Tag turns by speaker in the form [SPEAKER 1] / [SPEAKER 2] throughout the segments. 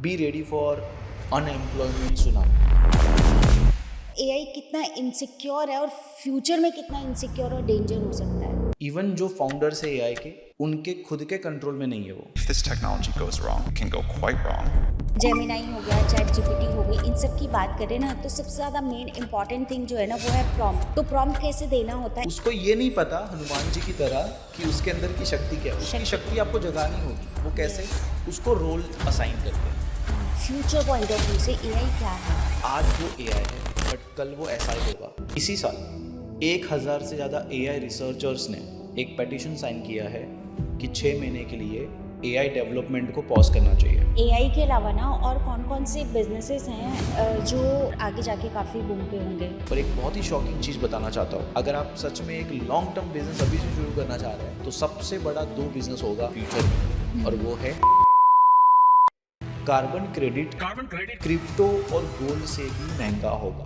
[SPEAKER 1] Be ready for unemployment tsunami.
[SPEAKER 2] AI कितना insecure है और फ्यूचर में कितना इनसिक्योर और डेंजर हो सकता है।
[SPEAKER 1] इवन जो फाउंडर्स है एआई के, उनके खुद के कंट्रोल में नहीं है वो।
[SPEAKER 3] If this technology goes wrong, it can go quite wrong.
[SPEAKER 2] Gemini हो गया, चैट जीपीटी हो गई, इन सब की बात करें ना तो सबसे ज़्यादा मेन इंपॉर्टेंट थिंग जो है ना वो है प्रॉम्प्ट। तो प्रॉम्प्ट कैसे देना होता है।
[SPEAKER 1] उसको ये नहीं पता हनुमान जी की तरह कि उसके अंदर की शक्ति क्या है। उसकी शक्ति आपको जगानी होगी। वो कैसे? उसको रोल असाइन करके।
[SPEAKER 2] फ्यूचर पॉइंट ऑफ व्यू से एआई क्या है।
[SPEAKER 1] आज वो एआई है बट कल वो एसआई होगा। इसी साल 1000 से ज़्यादा एआई रिसर्चर्स ने एक पेटिशन साइन किया है कि 6 महीने के लिए एआई डेवलपमेंट को पॉज करना चाहिए।
[SPEAKER 2] एआई के अलावा ना और कौन कौन से बिजनेसेस हैं जो आगे जाके काफ़ी बूम पे होंगे।
[SPEAKER 1] पर एक बहुत ही शॉकिंग चीज़ बताना चाहता हूँ, अगर आप सच में एक लॉन्ग टर्म बिजनेस अभी से शुरू करना चाह रहे हैं तो सबसे बड़ा 2 बिजनेस होगा फ्यूचर में, और वो है कार्बन क्रेडिट। क्रिप्टो और गोल्ड से भी महंगा होगा।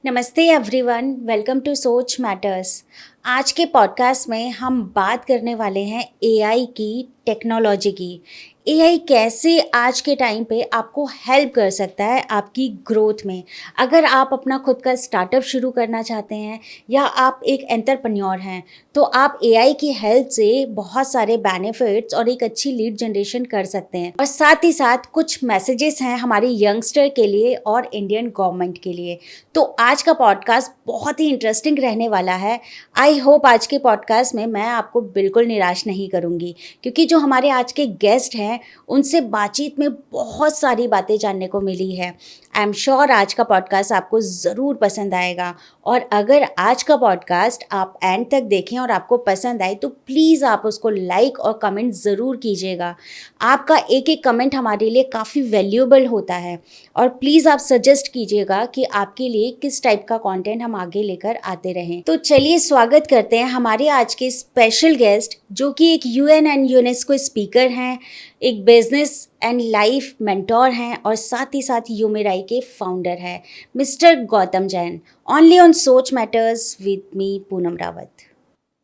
[SPEAKER 2] नमस्ते everyone, welcome to Soch matters. आज के पॉडकास्ट में हम बात करने वाले हैं एआई की, टेक्नोलॉजी की। एआई कैसे आज के टाइम पे आपको हेल्प कर सकता है आपकी ग्रोथ में। अगर आप अपना खुद का स्टार्टअप शुरू करना चाहते हैं या आप एक एंटरप्रेन्योर हैं तो आप एआई की हेल्प से बहुत सारे बेनिफिट्स और एक अच्छी लीड जनरेशन कर सकते हैं। और साथ ही साथ कुछ मैसेजेस हैं हमारे यंगस्टर के लिए और इंडियन गवर्नमेंट के लिए। तो आज का पॉडकास्ट बहुत ही इंटरेस्टिंग रहने वाला है। आई होप आज के पॉडकास्ट में मैं आपको बिल्कुल निराश नहीं करूंगी, क्योंकि जो हमारे आज के गेस्ट हैं उनसे बातचीत में बहुत सारी बातें जानने को मिली है। आई एम श्योर आज का पॉडकास्ट आपको ज़रूर पसंद आएगा। और अगर आज का पॉडकास्ट आप एंड तक देखें और आपको पसंद आए तो प्लीज़ आप उसको लाइक और कमेंट ज़रूर कीजिएगा। आपका एक एक कमेंट हमारे लिए काफ़ी वैल्यूएबल होता है। और प्लीज़ आप सजेस्ट कीजिएगा कि आपके लिए किस टाइप का कंटेंट हम आगे लेकर आते रहें। तो चलिए स्वागत करते हैं हमारे आज के स्पेशल गेस्ट, जो कि एक यूएन एंड यूनेस्को स्पीकर हैं, एक बिजनेस एंड लाइफ मेंटोर हैं और साथ ही साथ यूमेराई के फाउंडर हैं, mister Gautam Jain. Only on Soch matters with me Poonam Rawat.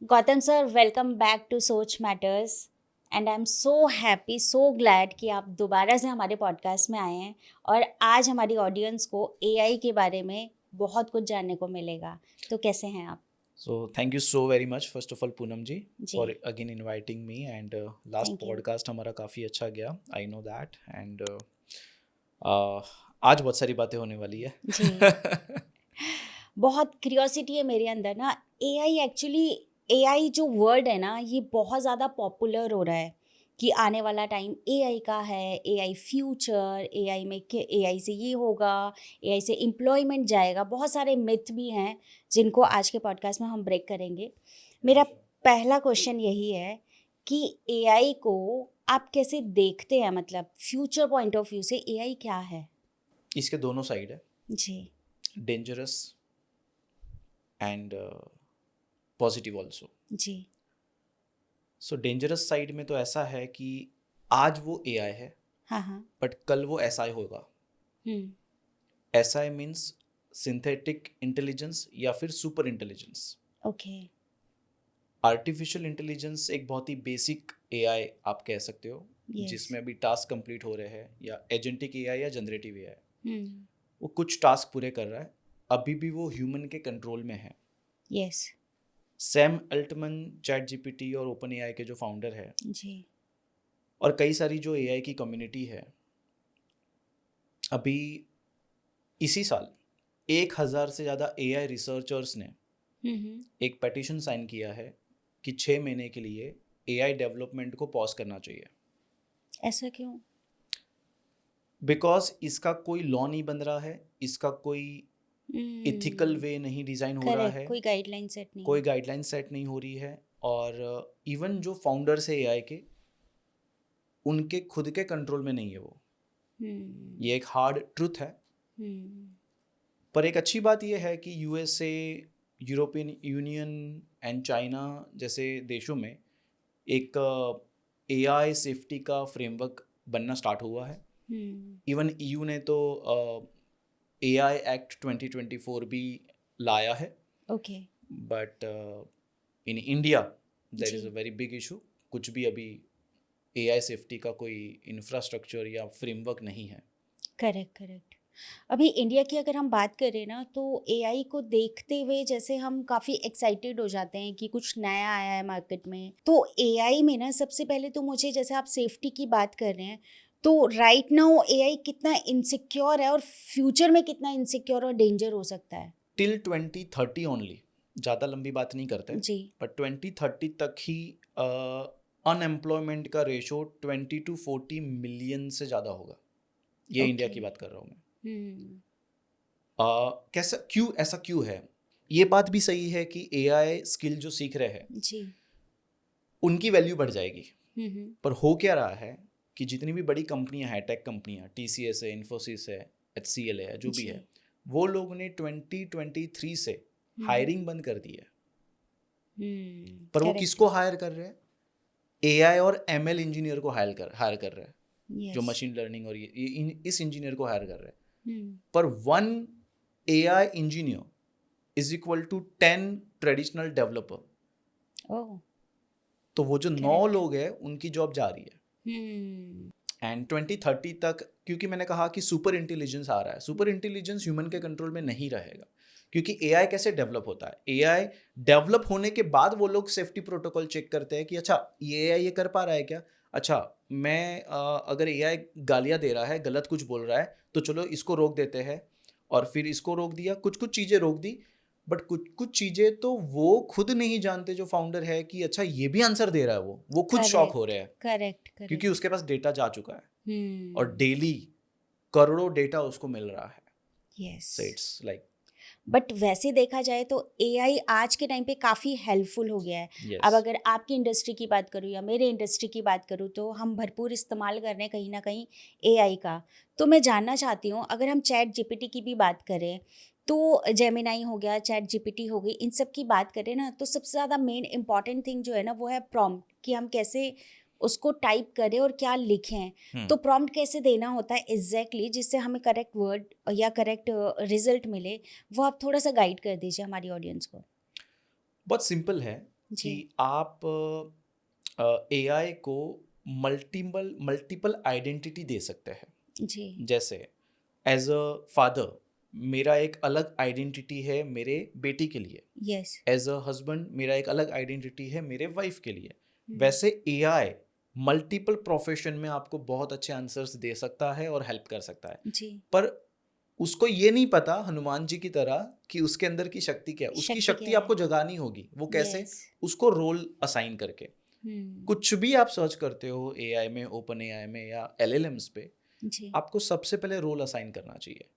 [SPEAKER 2] Gautam sir, welcome back to Soch matters and I am so happy, so glad कि आप दोबारा से हमारे पॉडकास्ट में आए हैं और आज हमारी ऑडियंस को एआई के बारे में बहुत कुछ जानने को मिलेगा। तो कैसे हैं आप?
[SPEAKER 1] So thank you so very much first of all Poonam ji
[SPEAKER 2] ji.
[SPEAKER 1] for again inviting me and last
[SPEAKER 2] Thank you.
[SPEAKER 1] podcast हमारा काफ़ी अच्छा गया, I know that and आज बहुत सारी बातें होने वाली है।
[SPEAKER 2] जी। बहुत क्यूरियोसिटी है मेरे अंदर ना। एआई जो वर्ड है ना ये बहुत ज़्यादा पॉपुलर हो रहा है कि आने वाला टाइम एआई का है, एआई फ्यूचर, एआई में एआई से ये होगा, एआई से एम्प्लॉयमेंट जाएगा। बहुत सारे मिथ भी हैं जिनको आज के पॉडकास्ट में हम ब्रेक करेंगे। मेरा पहला क्वेश्चन यही है कि एआई को आप कैसे देखते हैं, मतलब फ्यूचर पॉइंट ऑफ व्यू से एआई क्या है?
[SPEAKER 1] इसके दोनों साइड है,
[SPEAKER 2] जी।
[SPEAKER 1] Dangerous and positive also.
[SPEAKER 2] जी।
[SPEAKER 1] सो डेंजरस साइड में तो ऐसा है कि आज वो एआई है
[SPEAKER 2] हाँ हाँ।
[SPEAKER 1] बट कल वो एसआई होगा। एसआई मीन्स सिंथेटिक इंटेलिजेंस या फिर super intelligence.
[SPEAKER 2] Okay.
[SPEAKER 1] Artificial intelligence एक बहुत ही बेसिक एआई आप कह सकते हो,
[SPEAKER 2] Yes.
[SPEAKER 1] जिसमें अभी टास्क कंप्लीट हो रहे हैं, या एजेंटिक एआई या जनरेटिव एआई।
[SPEAKER 2] हम्म।
[SPEAKER 1] वो कुछ टास्क पूरे कर रहा है, अभी भी वो ह्यूमन के कंट्रोल में है।
[SPEAKER 2] Yes.
[SPEAKER 1] Sam Altmann, chat GPT और ओपन एआई के जो फाउंडर है,
[SPEAKER 2] जी।
[SPEAKER 1] और कई सारी जो एआई की कम्युनिटी है, अभी इसी साल 1000 से ज़्यादा एआई रिसर्चर्स ने एक पेटिशन साइन किया है कि 6 महीने के लिए एआई डेवलपमेंट को पॉज करना चाहिए।
[SPEAKER 2] ऐसा क्यों?
[SPEAKER 1] बिकॉज इसका कोई लॉ नहीं बन रहा है, इसका कोई इथिकल वे नहीं डिज़ाइन हो रहा है,
[SPEAKER 2] कोई गाइडलाइन सेट नहीं।
[SPEAKER 1] कोई गाइडलाइन सेट नहीं हो रही है। और इवन जो फाउंडर्स है एआई के, उनके खुद के कंट्रोल में नहीं है वो। ये एक हार्ड ट्रुथ है। पर एक अच्छी बात यह है कि USA, European union and China जैसे देशों में एक एआई सेफ्टी का फ्रेमवर्क बनना स्टार्ट हुआ है। इवन ईयू ने तो AI एक्ट 2024 भी लाया है,
[SPEAKER 2] okay.
[SPEAKER 1] But in India there is
[SPEAKER 2] जी।
[SPEAKER 1] A very big issue. कुछ भी अभी AI सेफ्टी का कोई इंफ्रास्ट्रक्चर या फ्रेमवर्क नहीं है।
[SPEAKER 2] Correct, correct. अभी इंडिया की अगर हम बात करें ना, तो एआई को देखते हुए जैसे हम काफ़ी एक्साइटेड हो जाते हैं कि कुछ नया आया है मार्केट में। तो एआई में ना सबसे पहले तो मुझे, जैसे आप सेफ्टी की बात कर रहे हैं, तो राइट नाउ एआई कितना इनसिक्योर है और फ्यूचर में कितना इनसिक्योर और डेंजर हो सकता है?
[SPEAKER 1] टिल 2030 ओनली, ज़्यादा लंबी बात नहीं करते,
[SPEAKER 2] जी।
[SPEAKER 1] बट 2030 तक ही अनएम्प्लॉयमेंट का रेशो 20 to 40 मिलियन से ज़्यादा होगा। ये इंडिया
[SPEAKER 2] ओके।
[SPEAKER 1] की बात कर रहा हूँ मैं।
[SPEAKER 2] हम्म।
[SPEAKER 1] कैसा, क्यों ऐसा क्यों है? ये बात भी सही है कि AI स्किल जो सीख रहे हैं
[SPEAKER 2] जी।
[SPEAKER 1] उनकी वैल्यू बढ़ जाएगी,
[SPEAKER 2] हम्म।
[SPEAKER 1] पर हो क्या रहा है कि जितनी भी बड़ी कंपनियां हैं, टेक कंपनियां, TCS है, इन्फोसिस है, HCL है, जो भी
[SPEAKER 2] जी।
[SPEAKER 1] है, वो लोग ने 2023 से हायरिंग बंद कर दी है। पर वो
[SPEAKER 2] करेक्ट।
[SPEAKER 1] किसको हायर कर रहे हैं? AI और ML इंजीनियर को हायर कर रहे हैं, जो
[SPEAKER 2] यस।
[SPEAKER 1] मशीन लर्निंग और इस इंजीनियर को हायर कर रहे हैं।
[SPEAKER 2] हम्म।
[SPEAKER 1] पर 1 AI engineer is equal to 10 traditional developer.
[SPEAKER 2] ओह।
[SPEAKER 1] तो वो जो 9
[SPEAKER 2] करेक्ट।
[SPEAKER 1] लोग हैं उनकी जॉब जा रही है। एंड 2030 तक, क्योंकि मैंने कहा कि सुपर इंटेलिजेंस आ रहा है, सुपर इंटेलिजेंस ह्यूमन के कंट्रोल में नहीं रहेगा। क्योंकि AI कैसे डेवलप होता है? AI डेवलप होने के बाद वो लोग सेफ्टी प्रोटोकॉल चेक करते हैं कि अच्छा ये AI ये कर पा रहा है क्या? अच्छा, मैं अगर AI गालियाँ दे रहा है, गलत कुछ बोल रहा है, तो चलो इसको रोक देते हैं। और फिर इसको रोक दिया, कुछ कुछ चीज़ें रोक दी, बट कुछ कुछ चीज़ें तो वो खुद नहीं जानते, जो फाउंडर है, कि अच्छा ये भी आंसर दे रहा है, वो खुद शॉक हो रहे हैं,
[SPEAKER 2] करेक्ट,
[SPEAKER 1] क्योंकि
[SPEAKER 2] करेक्ट।
[SPEAKER 1] उसके पास डेटा जा चुका है और
[SPEAKER 2] हम्म।
[SPEAKER 1] डेली करोड़ों डेटा उसको मिल रहा है।
[SPEAKER 2] Yes.
[SPEAKER 1] So it's like,
[SPEAKER 2] but वैसे देखा जाए तो एआई आज के टाइम पे काफ़ी हेल्पफुल हो गया है। अब
[SPEAKER 1] यस,
[SPEAKER 2] अगर आपकी इंडस्ट्री की बात करूँ या मेरे इंडस्ट्री की बात करूँ, तो हम भरपूर इस्तेमाल कर रहे हैं कहीं ना कहीं एआई का। तो मैं जानना चाहती हूँ, अगर हम चैट जीपीटी की भी बात करें, तो जेमिनाई हो गया, चैट जीपीटी हो गई, इन सब की बात करें ना, तो सबसे ज़्यादा मेन इंपॉर्टेंट थिंग जो है ना, वो है प्रॉम्प्ट, कि हम कैसे उसको टाइप करें और क्या लिखें। तो प्रॉम्प्ट कैसे देना होता है एग्जैक्टली, जिससे हमें करेक्ट वर्ड या करेक्ट रिजल्ट मिले, वो आप थोड़ा सा गाइड कर दीजिए हमारी ऑडियंस को।
[SPEAKER 1] बहुत सिंपल है कि
[SPEAKER 2] जी।
[SPEAKER 1] आप AI को मल्टीपल आइडेंटिटी दे सकते हैं।
[SPEAKER 2] जी।
[SPEAKER 1] जैसे एज अ फादर मेरा एक अलग आइडेंटिटी है मेरे बेटी के लिए,
[SPEAKER 2] यस।
[SPEAKER 1] एज अ हस्बैंड मेरा एक अलग आइडेंटिटी है मेरे वाइफ के लिए। वैसे AI मल्टीपल प्रोफेशन में आपको बहुत अच्छे आंसर्स दे सकता है और हेल्प कर सकता है।
[SPEAKER 2] जी।
[SPEAKER 1] पर उसको ये नहीं पता, हनुमान जी की तरह, कि उसके अंदर की शक्ति क्या है। उसकी
[SPEAKER 2] शक्ति
[SPEAKER 1] शक्ति
[SPEAKER 2] क्या है?
[SPEAKER 1] आपको जगानी होगी। वो कैसे?
[SPEAKER 2] यस।
[SPEAKER 1] उसको रोल असाइन करके।
[SPEAKER 2] हम्म।
[SPEAKER 1] कुछ भी आप सर्च करते हो AI में, ओपन AI में या LLMs पे,
[SPEAKER 2] जी।
[SPEAKER 1] आपको सबसे पहले रोल असाइन करना चाहिए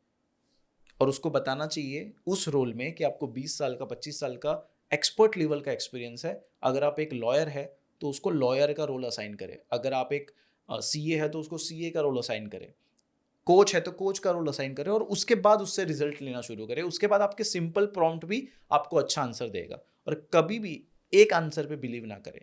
[SPEAKER 1] और उसको बताना चाहिए उस रोल में कि आपको 20 साल का, 25 साल का एक्सपर्ट लेवल का एक्सपीरियंस है। अगर आप एक लॉयर है तो उसको लॉयर का रोल असाइन करें। अगर आप एक CA है तो उसको CA का रोल असाइन करें। कोच है तो कोच का रोल असाइन करें और उसके बाद उससे रिजल्ट लेना शुरू करें। उसके बाद आपके सिंपल प्रॉम्प्ट भी आपको अच्छा आंसर देगा। और कभी भी एक आंसर पे बिलीव ना करें,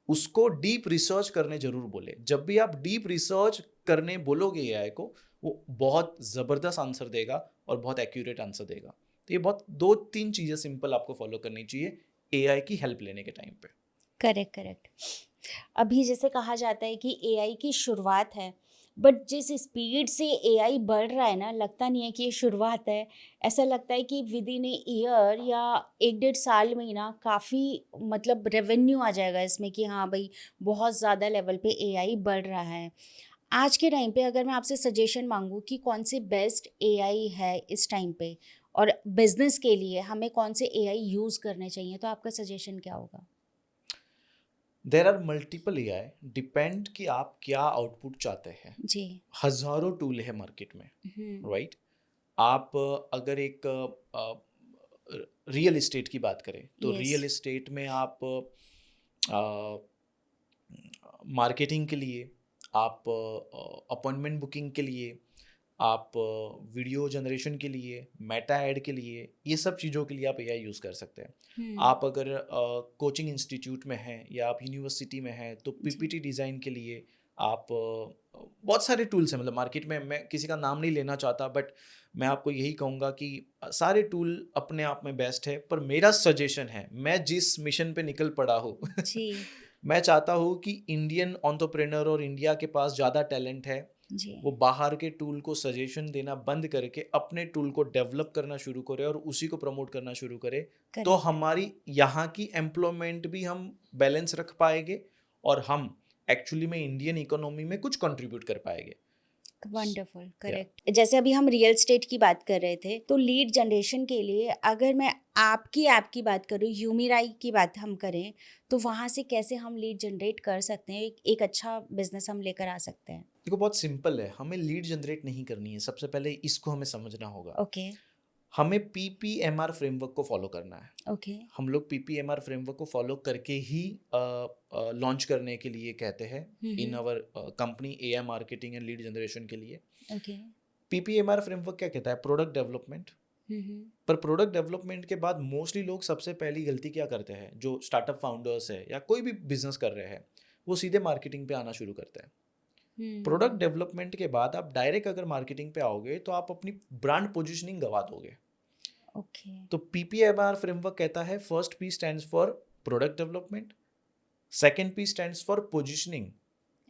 [SPEAKER 1] उसको डीप रिसर्च करने जरूर बोले। जब भी आप डीप रिसर्च करने बोलोगे AI को, वो बहुत ज़बरदस्त आंसर देगा और बहुत एक्यूरेट आंसर देगा। तो ये बहुत 2-3 चीज़ें सिंपल आपको फॉलो करनी चाहिए AI की हेल्प लेने के टाइम पे।
[SPEAKER 2] Correct, correct. अभी जैसे कहा जाता है कि एआई की शुरुआत है, बट जिस स्पीड से एआई बढ़ रहा है ना, लगता नहीं है कि ये शुरुआत है। ऐसा लगता है कि विद इन ए ईयर या 1 डेढ़ साल में ही ना काफ़ी मतलब रेवेन्यू आ जाएगा इसमें, कि हाँ भाई बहुत ज़्यादा लेवल पे एआई बढ़ रहा है। आज के टाइम पे अगर मैं आपसे सजेशन मांगूँ कि कौन से बेस्ट एआई है इस टाइम पे, और बिजनेस के लिए हमें कौन से एआई यूज़ करने चाहिए, तो आपका सजेशन क्या होगा?
[SPEAKER 1] There are multiple AI, depend कि आप क्या आउटपुट चाहते हैं।
[SPEAKER 2] जी।
[SPEAKER 1] हज़ारों टूल है मार्केट में,
[SPEAKER 2] हम्म।
[SPEAKER 1] राइट? आप अगर एक रियल इस्टेट की बात करें तो
[SPEAKER 2] यस।
[SPEAKER 1] रियल इस्टेट में आप मार्केटिंग के लिए, आप अपॉइंटमेंट बुकिंग के लिए, आप वीडियो जनरेशन के लिए, मेटा ऐड के लिए, ये सब चीज़ों के लिए आप AI यूज़ कर सकते हैं। आप अगर कोचिंग इंस्टीट्यूट में हैं या आप यूनिवर्सिटी में हैं तो
[SPEAKER 2] जी।
[SPEAKER 1] PPT डिज़ाइन के लिए आप बहुत सारे टूल्स हैं। मतलब मार्केट में मैं किसी का नाम नहीं लेना चाहता, बट मैं आपको यही कहूँगा कि सारे टूल अपने आप में बेस्ट है, पर मेरा सजेशन है, मैं जिस मिशन पे निकल पड़ा हूँ
[SPEAKER 2] जी
[SPEAKER 1] मैं चाहता हूँ कि इंडियन एंटरप्रेन्योर और इंडिया के पास ज़्यादा टैलेंट है,
[SPEAKER 2] जी
[SPEAKER 1] वो बाहर के टूल को सजेशन देना बंद करके अपने टूल को डेवलप करना शुरू करे और उसी को प्रमोट करना शुरू करे, तो
[SPEAKER 2] करेक्ट
[SPEAKER 1] हमारी यहाँ की एम्प्लॉयमेंट भी हम बैलेंस रख पाएंगे और हम एक्चुअली में इंडियन इकोनॉमी में कुछ कंट्रीब्यूट कर पाएंगे।
[SPEAKER 2] Wonderful correct. जैसे अभी हम रियल स्टेट की बात कर रहे थे, तो लीड जनरेशन के लिए अगर मैं आपकी ऐप की बात करूँ, यूमिराई की बात हम करें, तो वहाँ से कैसे हम लीड जनरेट कर सकते हैं, एक अच्छा बिजनेस हम लेकर आ सकते हैं?
[SPEAKER 1] देखो बहुत सिंपल है, हमें लीड जनरेट नहीं करनी है, सबसे पहले इसको हमें समझना होगा।
[SPEAKER 2] ओके
[SPEAKER 1] हमें PPMR फ्रेमवर्क को फॉलो करना है।
[SPEAKER 2] ओके
[SPEAKER 1] हम लोग PPMR फ्रेमवर्क को फॉलो करके ही लॉन्च करने के लिए कहते हैं in our company AI marketing and lead generation के लिए।
[SPEAKER 2] ओके
[SPEAKER 1] PPMR फ्रेमवर्क क्या कहता है? Product development. पर प्रोडक्ट डेवलपमेंट के बाद मोस्टली लोग सबसे पहली गलती क्या करते हैं, जो स्टार्टअप फाउंडर्स है या कोई भी बिजनेस कर रहे हैं, वो सीधे मार्केटिंग पे आना शुरू करते हैं। प्रोडक्ट डेवलपमेंट के बाद आप डायरेक्ट अगर मार्केटिंग पे आओगे तो आप अपनी ब्रांड पोजीशनिंग गवा दोगे।
[SPEAKER 2] ओके
[SPEAKER 1] तो PPMR फ्रेमवर्क कहता है first P stands for product development, second P stands for positioning,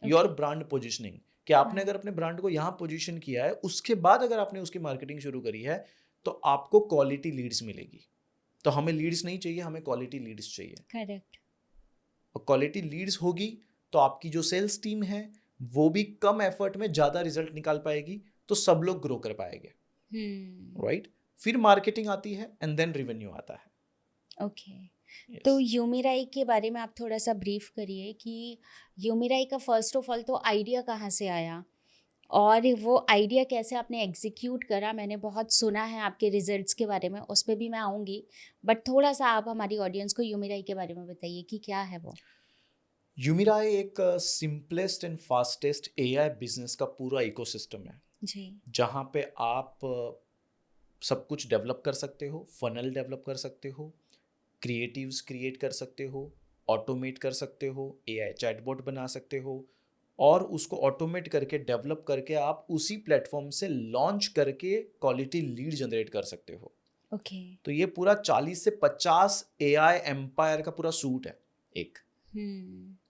[SPEAKER 1] your brand positioning, कि आपने अगर अपने ब्रांड को यहाँ पोजीशन किया है, उसके बाद अगर आपने उसकी मार्केटिंग शुरू करी है, तो आपको क्वालिटी लीड्स मिलेगी। तो हमें लीड्स नहीं चाहिए, हमें क्वालिटी लीड्स चाहिए।
[SPEAKER 2] करेक्ट
[SPEAKER 1] और क्वालिटी लीड्स होगी तो आपकी जो सेल्स टीम है वो भी कम एफर्ट में ज़्यादा रिजल्ट निकाल पाएगी, तो सब लोग ग्रो कर पाएंगे, राइट? फिर मार्केटिंग आती है एंड देन रेवेन्यू आता है।
[SPEAKER 2] ओके तो यूमिराई के बारे में आप थोड़ा सा ब्रीफ करिए कि यूमिराई का फर्स्ट ऑफ ऑल तो आइडिया कहाँ से आया और वो आइडिया कैसे आपने एग्जीक्यूट करा। मैंने बहुत सुना है आपके रिजल्ट्स के बारे में, उस पर भी मैं आऊँगी, बट थोड़ा सा आप हमारी ऑडियंस को यूमिराई के बारे में बताइए कि क्या है वो।
[SPEAKER 1] यूमिराई एक simplest and fastest AI business का पूरा इकोसिस्टम है,
[SPEAKER 2] जी
[SPEAKER 1] जहाँ पे आप सब कुछ डेवलप कर सकते हो, फनल डेवलप कर सकते हो, क्रिएटिव्स क्रिएट कर सकते हो, ऑटोमेट कर सकते हो, AI चैटबॉट बना सकते हो, और उसको ऑटोमेट करके डेवलप करके आप उसी प्लेटफॉर्म से लॉन्च करके क्वालिटी लीड जनरेट कर सकते हो।
[SPEAKER 2] ओके
[SPEAKER 1] तो ये पूरा 40 से 50 AI एम्पायर का पूरा सूट है एक।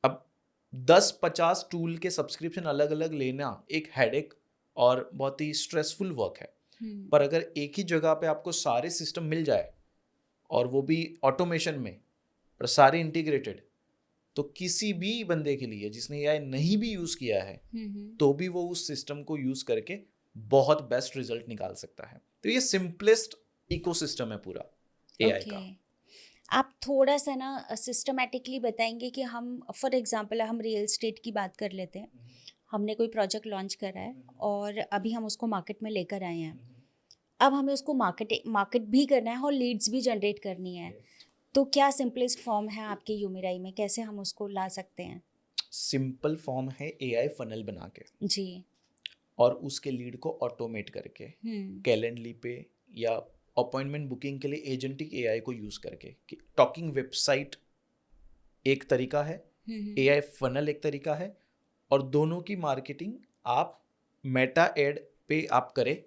[SPEAKER 1] अब 10-50 टूल के सब्सक्रिप्शन अलग अलग लेना एक हेडेक और बहुत ही स्ट्रेसफुल वर्क है, पर अगर एक ही जगह पे आपको सारे सिस्टम मिल जाए और वो भी ऑटोमेशन में और सारे इंटीग्रेटेड, तो किसी भी बंदे के लिए जिसने AI नहीं भी यूज़ किया है तो भी वो उस सिस्टम को यूज़ करके बहुत बेस्ट रिजल्ट निकाल सकता है। तो ये सिंपलेस्ट इकोसिस्टम है पूरा AI का।
[SPEAKER 2] आप थोड़ा सा ना सिस्टमेटिकली बताएंगे कि हम फॉर एग्जांपल हम रियल एस्टेट की बात कर लेते हैं, हमने कोई प्रोजेक्ट लॉन्च करा है और अभी हम उसको मार्केट में लेकर आए हैं, अब हमें उसको मार्केट भी करना है और लीड्स भी जनरेट करनी है, तो क्या सिंपलेस्ट फॉर्म है आपके यूमिराई में, कैसे हम उसको ला सकते हैं?
[SPEAKER 1] सिंपल फॉर्म है AI फनल बना के
[SPEAKER 2] जी
[SPEAKER 1] और उसके लीड को ऑटोमेट करके कैलेंडली पे या अपॉइंटमेंट बुकिंग के लिए एजेंटिक AI को यूज़ करके। कि टॉकिंग वेबसाइट एक तरीका है, AI फनल एक तरीका है, और दोनों की मार्केटिंग आप मेटा एड पे आप करें,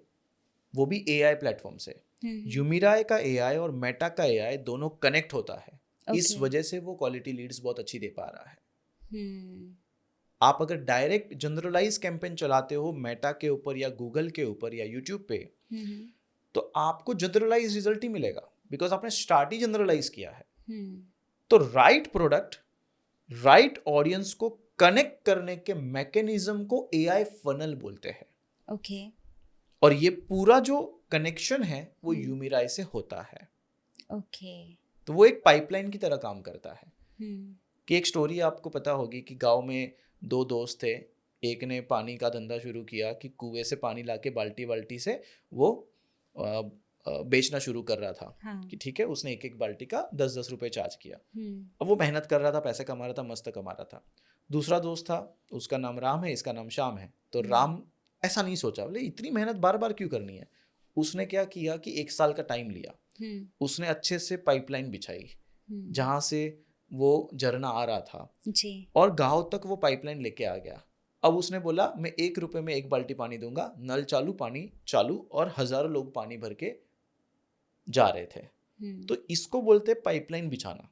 [SPEAKER 1] वो भी AI प्लेटफॉर्म से। यूमिराई का AI और मेटा का AI दोनों कनेक्ट होता है, इस वजह से वो क्वालिटी लीड्स बहुत अच्छी दे पा रहा है। आप अगर डायरेक्ट जनरलाइज कैंपेन चलाते हो मेटा के ऊपर या गूगल के ऊपर या यूट्यूब पे, तो आपको जनरलाइज रिजल्ट ही मिलेगा, बिकॉज आपने स्टार्ट ही जनरलाइज किया है। तो राइट प्रोडक्ट राइट ऑडियंस को कनेक्ट करने के मैकेनिज्म को AI फनल बोलते हैं।
[SPEAKER 2] ओके
[SPEAKER 1] और ये पूरा जो कनेक्शन है वो यूमिराई से होता है।
[SPEAKER 2] ओके
[SPEAKER 1] तो वो एक पाइपलाइन की तरह काम करता है। कि एक स्टोरी आपको पता होगी कि गांव में दो दोस्त थे, एक ने पानी का धंधा शुरू किया कि कुएं से पानी लाके बाल्टी बाल्टी से वो बेचना शुरू कर रहा था।
[SPEAKER 2] हाँ।
[SPEAKER 1] कि ठीक है, उसने एक एक बाल्टी का 10-10 रुपए चार्ज किया। अब वो मेहनत कर रहा था, पैसे कमा रहा था, मस्त कमा रहा था। दूसरा दोस्त था, उसका नाम राम है, इसका नाम श्याम है। तो राम ऐसा नहीं सोचा, बोले इतनी मेहनत बार बार क्यों करनी है। उसने क्या किया कि 1 साल का टाइम लिया, उसने अच्छे से पाइपलाइन बिछाई जहाँ से वो झरना आ रहा था
[SPEAKER 2] जी।
[SPEAKER 1] और गांव तक वो पाइपलाइन लेके आ गया। अब उसने बोला मैं 1 रुपए में 1 बाल्टी पानी दूंगा, नल चालू, पानी चालू, और हजारों लोग पानी भर के जा रहे थे। तो इसको बोलते हैं पाइपलाइन बिछाना।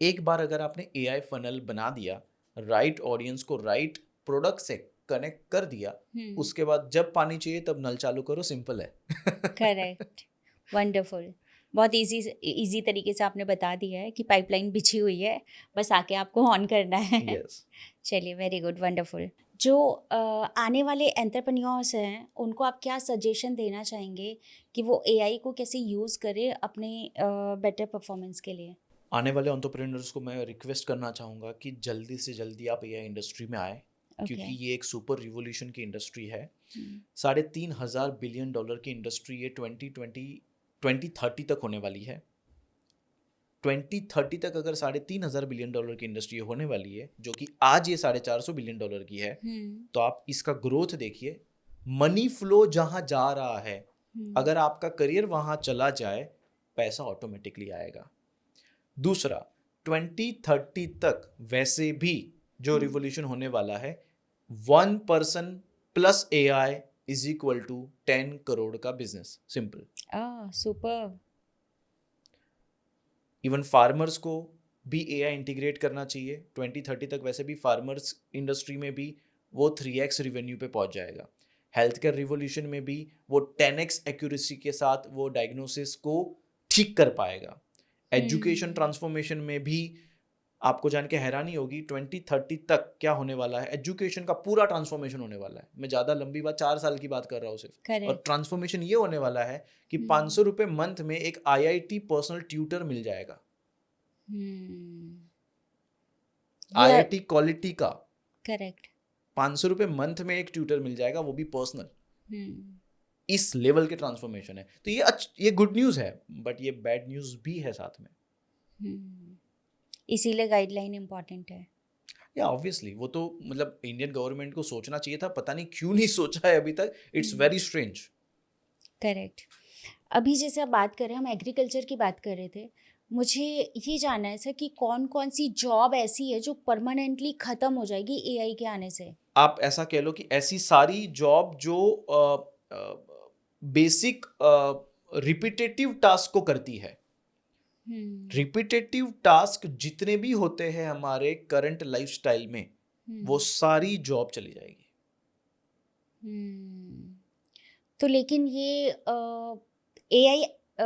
[SPEAKER 1] एक बार अगर आपने एआई फनल बना दिया, राइट ऑडियंस को राइट प्रोडक्ट से कनेक्ट कर दिया, उसके बाद जब पानी चाहिए तब नल चालू करो, सिंपल है।
[SPEAKER 2] Correct, wonderful. बहुत इजी तरीके से आपने बता दिया है कि पाइपलाइन बिछी हुई है, बस आके आपको ऑन करना है।
[SPEAKER 1] yes.
[SPEAKER 2] चलिए, वेरी गुड, वंडरफुल। जो आने वाले एंटरप्रेन्योर्स हैं उनको आप क्या सजेशन देना चाहेंगे कि वो एआई को कैसे यूज़ करें अपने बेटर परफॉर्मेंस के लिए?
[SPEAKER 1] आने वाले एंटरप्रेन्योर्स को मैं रिक्वेस्ट करना चाहूँगा कि जल्दी से जल्दी आप एआई इंडस्ट्री में आए, क्योंकि ये एक सुपर रिवोल्यूशन की इंडस्ट्री है। 3,500 बिलियन डॉलर की इंडस्ट्री ये 2030 तक होने वाली है। 2030 तक अगर 3,500 बिलियन डॉलर की इंडस्ट्री होने वाली है, जो कि आज ये 450 बिलियन डॉलर की है, तो आप इसका ग्रोथ देखिए, मनी फ्लो जहां जा रहा है, अगर आपका करियर वहां चला जाए, पैसा ऑटोमेटिकली आएगा। दूसरा, 2030 तक वैसे भी जो रिवोल्यूशन होने वाला है, 1 person plus AI is equal to 10 crore का business, simple.
[SPEAKER 2] Super.
[SPEAKER 1] Even farmers को भी एआई इंटीग्रेट करना चाहिए। 2030 तक वैसे भी फार्मर्स इंडस्ट्री में भी वो 3x रिवेन्यू पे पहुंच जाएगा। हेल्थ केयर रिवोल्यूशन में भी वो 10x एक्यूरेसी के साथ वो डायग्नोसिस को ठीक कर पाएगा। एजुकेशन ट्रांसफॉर्मेशन में भी आपको जान के हैरानी होगी, 2030 तक क्या होने वाला है, एजुकेशन का पूरा ट्रांसफॉर्मेशन होने वाला है। मैं ज़्यादा लंबी बात, 4 साल की बात कर रहा हूँ सिर्फ। और ट्रांसफॉर्मेशन ये होने वाला है कि 500 रुपये मंथ में एक IIT पर्सनल ट्यूटर मिल जाएगा। IIT क्वालिटी का।
[SPEAKER 2] करेक्ट।
[SPEAKER 1] 500 रुपये मंथ में एक ट्यूटर मिल जाएगा, वो भी पर्सनल। इस लेवल के ट्रांसफॉर्मेशन है। तो ये गुड न्यूज़ है, बट ये बैड न्यूज़ भी है साथ में।
[SPEAKER 2] इसीलिए गाइडलाइन इम्पॉर्टेंट है।
[SPEAKER 1] या ऑब्वियसली वो तो मतलब इंडियन गवर्नमेंट को सोचना चाहिए था, पता नहीं क्यों नहीं सोचा है अभी तक। It's very strange.
[SPEAKER 2] करेक्ट। अभी जैसे आप बात कर रहे हैं, हम एग्रीकल्चर की बात कर रहे थे, मुझे ये जानना है सर कि कौन कौन सी जॉब ऐसी है जो परमानेंटली ख़त्म हो जाएगी एआई के आने से? आप
[SPEAKER 1] ऐसा कह लो कि ऐसी सारी जॉब जो बेसिक रिपीटेटिव टास्क को करती है। रिपीटेटिव टास्क जितने भी होते हैं हमारे करंट लाइफस्टाइल में, वो सारी जॉब चली जाएगी।
[SPEAKER 2] तो लेकिन ये एआई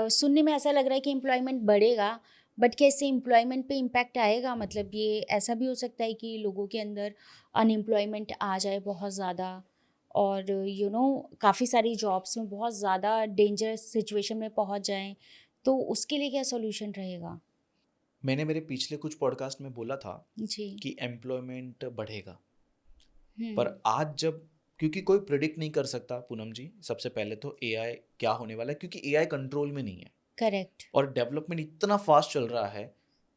[SPEAKER 2] सुनने में ऐसा लग रहा है कि एम्प्लॉयमेंट बढ़ेगा, बट कैसे एम्प्लॉयमेंट पे इम्पैक्ट आएगा? मतलब ये ऐसा भी हो सकता है कि लोगों के अंदर अनएम्प्लॉयमेंट आ जाए बहुत ज़्यादा, और काफ़ी सारी जॉब्स में बहुत ज़्यादा डेंजरस सिचुएशन में पहुंच जाएं, तो उसके लिए क्या सॉल्यूशन रहेगा?
[SPEAKER 1] मैंने मेरे पिछले कुछ पॉडकास्ट में बोला था
[SPEAKER 2] जी
[SPEAKER 1] कि एम्प्लॉयमेंट बढ़ेगा, पर आज जब, क्योंकि कोई प्रिडिक्ट नहीं कर सकता पूनम जी, सबसे पहले तो एआई क्या होने वाला है, क्योंकि एआई कंट्रोल में नहीं है।
[SPEAKER 2] करेक्ट।
[SPEAKER 1] और डेवलपमेंट इतना फास्ट चल रहा है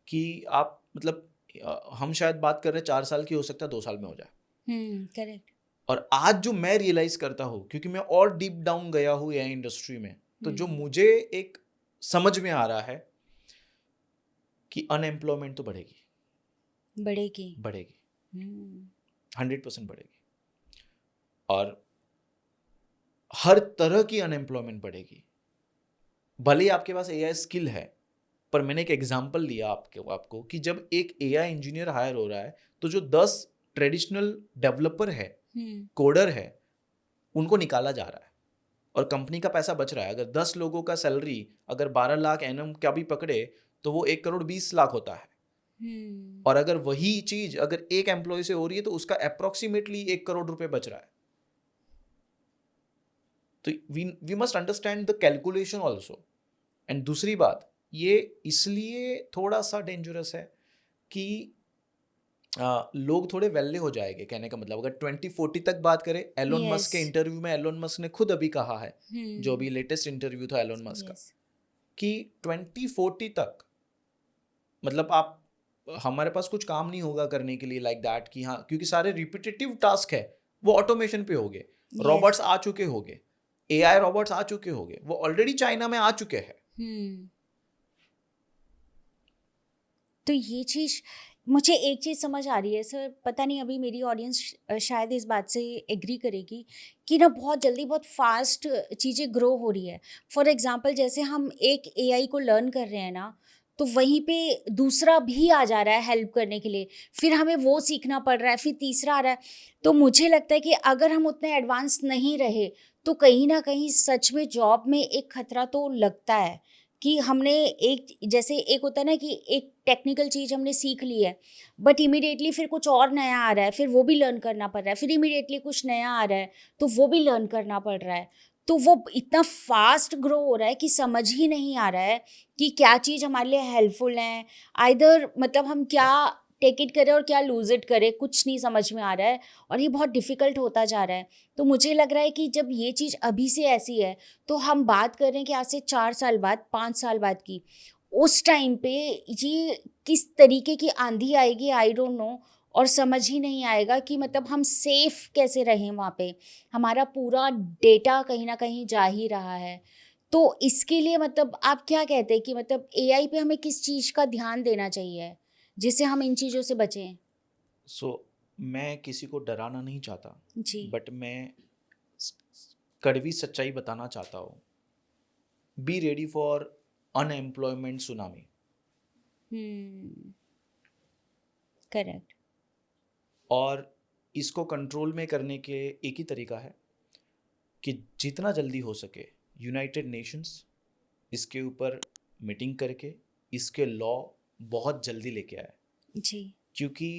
[SPEAKER 1] कि आप मतलब हम शायद बात कर रहे हैं 4 साल की, हो सकता है 2 साल में हो जाए।
[SPEAKER 2] करेक्ट।
[SPEAKER 1] और आज जो मैं रियलाइज करता हूँ, क्योंकि मैं और डीप डाउन गया हूँ एआई इंडस्ट्री में, तो जो मुझे एक समझ में आ रहा है कि अनएम्प्लॉयमेंट तो बढ़ेगी बढ़ेगी 100% बढ़ेगी, और हर तरह की अनएम्प्लॉयमेंट बढ़ेगी। भले ही आपके पास एआई स्किल है, पर मैंने एक एग्जांपल दिया आपको कि जब एक एआई इंजीनियर हायर हो रहा है, तो जो 10 ट्रेडिशनल डेवलपर है, कोडर है, उनको निकाला जा रहा है और कंपनी का पैसा बच रहा है। अगर 10 लोगों का सैलरी अगर 12 लाख एनम का भी पकड़े, तो वो 1 करोड़ 20 लाख होता है। और अगर वही चीज अगर एक एम्प्लॉय से हो रही है, तो उसका अप्रोक्सीमेटली 1 करोड़ रुपए बच रहा है। तो we must understand the calculation also. And दूसरी बात, ये इसलिए थोड़ा सा डेंजरस है कि लोग थोड़े वेल्ले हो जाएंगे। कहने का मतलब, अगर 2040 तक बात करें, एलोन मस्क के इंटरव्यू में एलोन मस्क ने खुद अभी कहा है, जो भी लेटेस्ट इंटरव्यू था एलोन मस्क का, कि 2040 तक मतलब आप, हमारे पास कुछ काम नहीं होगा करने के लिए लाइक दैट, कि हाँ, क्योंकि सारे रिपीटेटिव टास्क है वो ऑटोमेशन पे हो गए। रोबोट्स आ चुके होंगे, एआई रोबोट्स आ चुके होंगे, वो ऑलरेडी चाइना में आ चुके हैं।
[SPEAKER 2] तो ये चीज़ मुझे एक चीज़ समझ आ रही है सर, पता नहीं अभी मेरी ऑडियंस शायद इस बात से एग्री करेगी कि ना बहुत जल्दी बहुत फास्ट चीज़ें ग्रो हो रही है। फॉर एग्जांपल जैसे हम एक एआई को लर्न कर रहे हैं ना, तो वहीं पे दूसरा भी आ जा रहा है हेल्प करने के लिए, फिर हमें वो सीखना पड़ रहा है, फिर तीसरा आ रहा है। तो मुझे लगता है कि अगर हम उतने एडवांस नहीं रहे तो कहीं ना कहीं सच में जॉब में एक खतरा तो लगता है कि हमने एक, जैसे एक होता है ना कि एक टेक्निकल चीज़ हमने सीख ली है, बट इमीडिएटली फिर कुछ और नया आ रहा है, फिर वो भी लर्न करना पड़ रहा है, फिर इमीडिएटली कुछ नया आ रहा है तो वो भी लर्न करना पड़ रहा है। तो वो इतना फास्ट ग्रो हो रहा है कि समझ ही नहीं आ रहा है कि क्या चीज़ हमारे लिए हेल्पफुल है, आइदर मतलब हम क्या टेक इट करें और क्या लूज इट करें, कुछ नहीं समझ में आ रहा है और ये बहुत डिफ़िकल्ट होता जा रहा है। तो मुझे लग रहा है कि जब ये चीज़ अभी से ऐसी है, तो हम बात कर रहे हैं कि आज से 4 साल बाद, 5 साल बाद की, उस टाइम पे ये किस तरीके की आंधी आएगी आई डोंट नो, और समझ ही नहीं आएगा कि मतलब हम सेफ कैसे रहें वहाँ पे। हमारा पूरा डेटा कहीं न कहीं जा ही रहा है। तो इसके लिए मतलब आप क्या कहते हैं कि मतलब एआई पे हमें किस चीज़ का ध्यान देना चाहिए, जिससे हम इन चीज़ों से बचें?
[SPEAKER 1] मैं किसी को डराना नहीं चाहता,
[SPEAKER 2] जी।
[SPEAKER 1] बट मैं कड़वी सच्चाई बताना चाहता हूँ। Be ready for unemployment tsunami.
[SPEAKER 2] Correct.
[SPEAKER 1] और इसको कंट्रोल में करने के एक ही तरीका है कि जितना जल्दी हो सके यूनाइटेड नेशंस इसके ऊपर मीटिंग करके इसके लॉ बहुत जल्दी लेके आए।
[SPEAKER 2] जी।
[SPEAKER 1] क्योंकि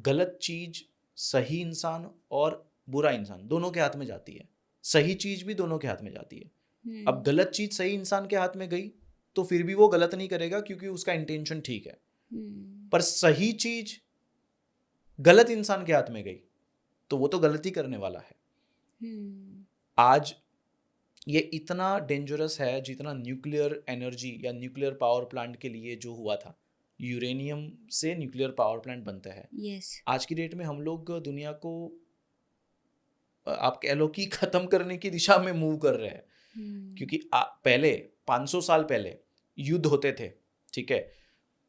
[SPEAKER 1] गलत चीज सही इंसान और बुरा इंसान दोनों के हाथ में जाती है, सही चीज भी दोनों के हाथ में जाती है। अब गलत चीज सही इंसान के हाथ में गई तो फिर भी वो गलत नहीं करेगा क्योंकि उसका इंटेंशन ठीक है, पर सही चीज गलत इंसान के हाथ में गई तो वो तो गलती करने वाला है। आज ये इतना डेंजरस है जितना न्यूक्लियर एनर्जी या न्यूक्लियर पावर प्लांट के लिए जो हुआ था, यूरेनियम से न्यूक्लियर पावर प्लांट बनता है।
[SPEAKER 2] यस।
[SPEAKER 1] आज की डेट में हम लोग दुनिया को आप कह लो कि खत्म करने की दिशा में मूव कर रहे हैं। क्योंकि पहले 500 साल पहले युद्ध होते थे, ठीक है,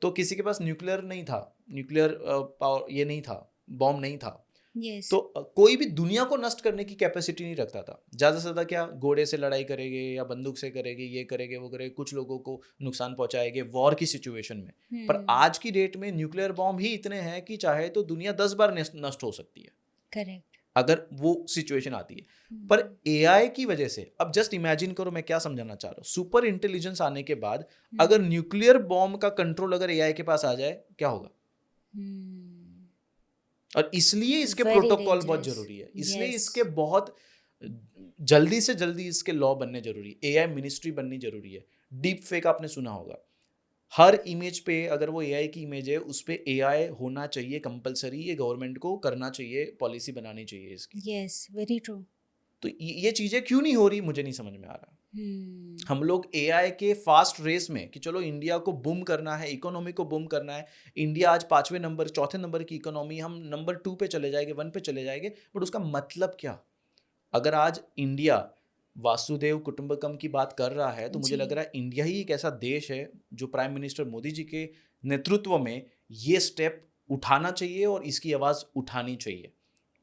[SPEAKER 1] तो किसी के पास न्यूक्लियर नहीं था, न्यूक्लियर पावर ये नहीं था, बॉम्ब नहीं था।
[SPEAKER 2] यस।
[SPEAKER 1] तो कोई भी दुनिया को नष्ट करने की कैपेसिटी नहीं रखता था। ज़्यादा से ज़्यादा क्या घोड़े से लड़ाई करेंगे या बंदूक से करेंगे, ये करेंगे वो करेंगे, कुछ लोगों को नुकसान पहुंचाएंगे वॉर की सिचुएशन में। पर आज की डेट में न्यूक्लियर बॉम्ब ही इतने हैं कि चाहे तो दुनिया 10 बार नष्ट हो सकती है।
[SPEAKER 2] करेक्ट।
[SPEAKER 1] अगर वो सिचुएशन आती है। पर एआई की वजह से अब जस्ट इमेजिन करो, मैं क्या समझाना चाह रहा हूँ, सुपर इंटेलिजेंस आने के बाद अगर न्यूक्लियर बॉम्ब का कंट्रोल अगर एआई के पास आ जाए क्या होगा? और इसलिए इसके प्रोटोकॉल बहुत जरूरी है, इसलिए इसके बहुत जल्दी से जल्दी इसके लॉ बनने जरूरी है। एआई मिनिस्ट्री बननी जरूरी है। डीप फेक आपने सुना होगा, हर इमेज पे अगर वो एआई की इमेज है उस पे एआई होना चाहिए कंपलसरी। ये गवर्नमेंट को करना चाहिए, पॉलिसी बनानी चाहिए इसकी।
[SPEAKER 2] Yes, very true.
[SPEAKER 1] तो ये चीजें क्यों नहीं हो रही मुझे नहीं समझ में आ रहा। हम लोग एआई के फास्ट रेस में कि चलो इंडिया को बूम करना है, इकोनॉमी को बूम करना है, इंडिया आज 5वें नंबर 4थे नंबर की इकोनॉमी, हम नंबर 2 पे चले जाएंगे, 1 पे चले जाएंगे, बट उसका मतलब क्या? अगर आज इंडिया वासुदेव कुटुंबकम की बात कर रहा है तो मुझे लग रहा है इंडिया ही एक ऐसा देश है जो प्राइम मिनिस्टर मोदी जी के नेतृत्व में ये स्टेप उठाना चाहिए और इसकी आवाज़ उठानी चाहिए।